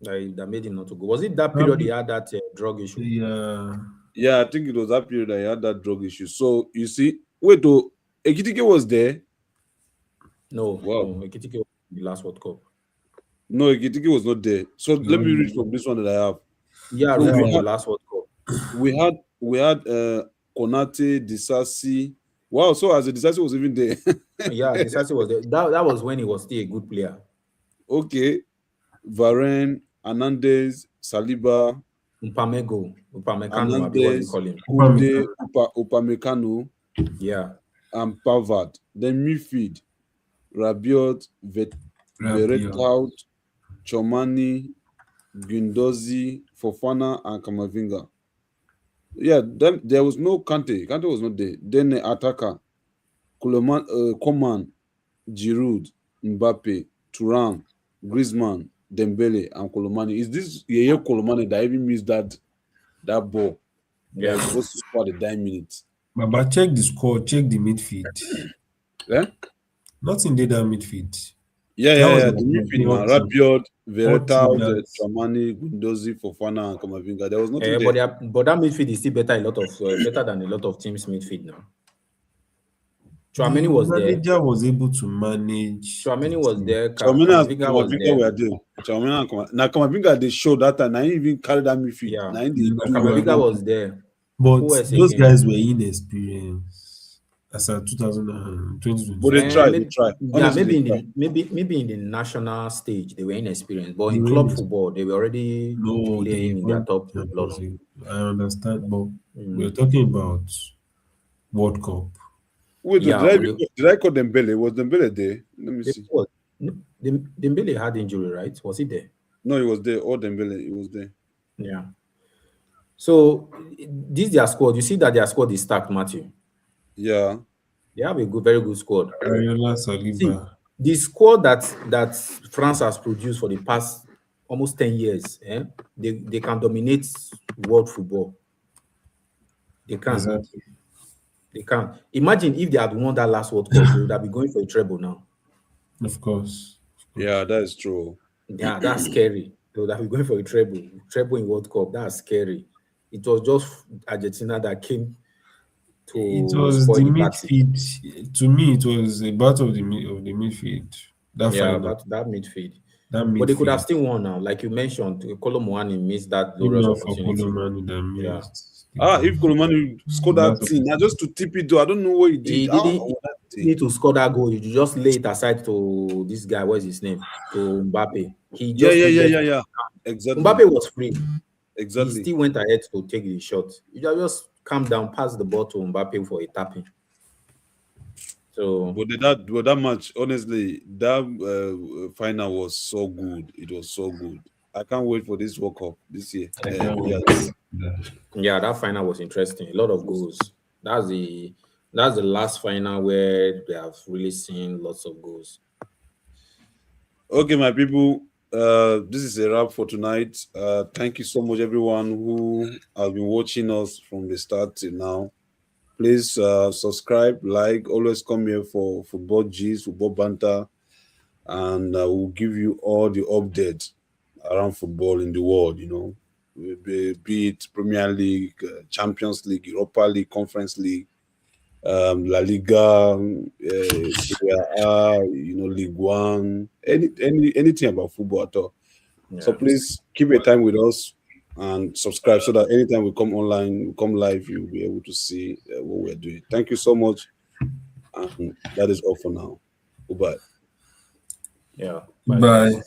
that made him not to go? Was it that period he Probably had that drug issue? the Yeah, I think it was that period that he had that drug issue. So you see, wait, oh, Ekitike was there. No, Wow. no, Ekitike was in the last World Cup. No, Ekitike was not there. So let me read from this one that I have. Yeah, So read we from the had last World Cup. we had Konate, Disasi. Wow, so as a Disasi was even there. Yeah, Disasi was there. That was when he was still a good player. Okay. Varane, Hernandez, Saliba, Upamecano, abi what do you Hernandez, call him? Kunde, Upamecano, Yeah, and Pavard. Then midfield, Rabiot, Rabiot. Veretout, Chomani, Gundozi, Fofana, and Kamavinga. Yeah, then there was no Kante. Kante was not there. Then the attacker, Coman, Giroud, Mbappe, Turan, Griezmann, Dembele, and Kolomani. Is this Yeye Kolomani that even missed that ball that yeah. is supposed to score at the 9 minutes? But check the score, check the midfield. Yeah? Nothing did that midfield. Yeah, That was yeah. a The midfield poor now. team. Rabiot, Poor team Veretout, that Chomani, Gundozi, Fofana, and Kamavinga. There was nothing But there. that midfield is still better than a lot of teams midfield now. the Chouameni was there. manager was able to manage the Chouameni was team. there. Chomini and Kamavinga was Kamavinga there. were there. Chomini and Kamavinga. Now Kamavinga, they showed that time. Now he even carried that midfield. Yeah, Now he did do well. Kamavinga was there. But Who else those again? guys were inexperienced as at 2020. But they tried. They Maybe, tried. yeah, Honestly, maybe they tried. maybe in the national stage they were inexperienced, but They in were club inexperienced. football they were already No, they playing in their won top Champions level. League. I understand, but we're Mm. talking about World Cup. Wait, Yeah, did I call Dembele? Was Dembele there? Let me see. Dembele had injury, right? Was he there? No, he was there. Or Dembele, he was there. Yeah. So this their squad. You see that their squad is stacked, Matthew. Yeah. They have a very good squad. Ariola, See, Saliba. the squad that France has produced for the past almost 10 years, they can dominate world football. They can. Exactly. They can. Imagine if they had won that last World Cup, they would have been going for a treble now. Of course. Yeah, that is true. Yeah, that's scary. They would have been going for a treble. Treble in World Cup. That's scary. It was just Argentina that came It to was spoil the the party. midfield. To me, it was a battle of the midfield. That Yeah, final. that midfield. That But they could have midfield. still won now. Like you mentioned, Kolo missed that If glorious not for opportunity. Colomani that Yeah. missed the If goal. Kolomani scored That that thing, now just to tip it though, I don't know what he did. He How didn't that thing? need to score that goal. You just lay it aside to this guy. What's his name? To Mbappe. He Yeah, just needed. yeah. Exactly. Mbappe was free. He Exactly. still went ahead to take the shot. You just calm down, pass the ball to Mbappe for a tapping. So But that match, honestly, that final was so good. It was so good. I can't wait for this World Cup this year. I can't wait. Yes. yeah, that final was interesting. A lot of goals. That's the last final where we have really seen lots of goals. Okay, my people. This is a wrap for tonight. Thank you so much, everyone who has been watching us from the start till now. Please subscribe, like, always come here for football G's, football banter, and we'll give you all the updates around football in the world, be it Premier League, Champions League, Europa League, Conference League, La Liga, Serie A, League One, anything about football at all. Yeah. So please keep a time with us and subscribe so that anytime we come online, we come live, you'll be able to see what we're doing. Thank you so much. And that is all for now. Goodbye. Yeah. Bye.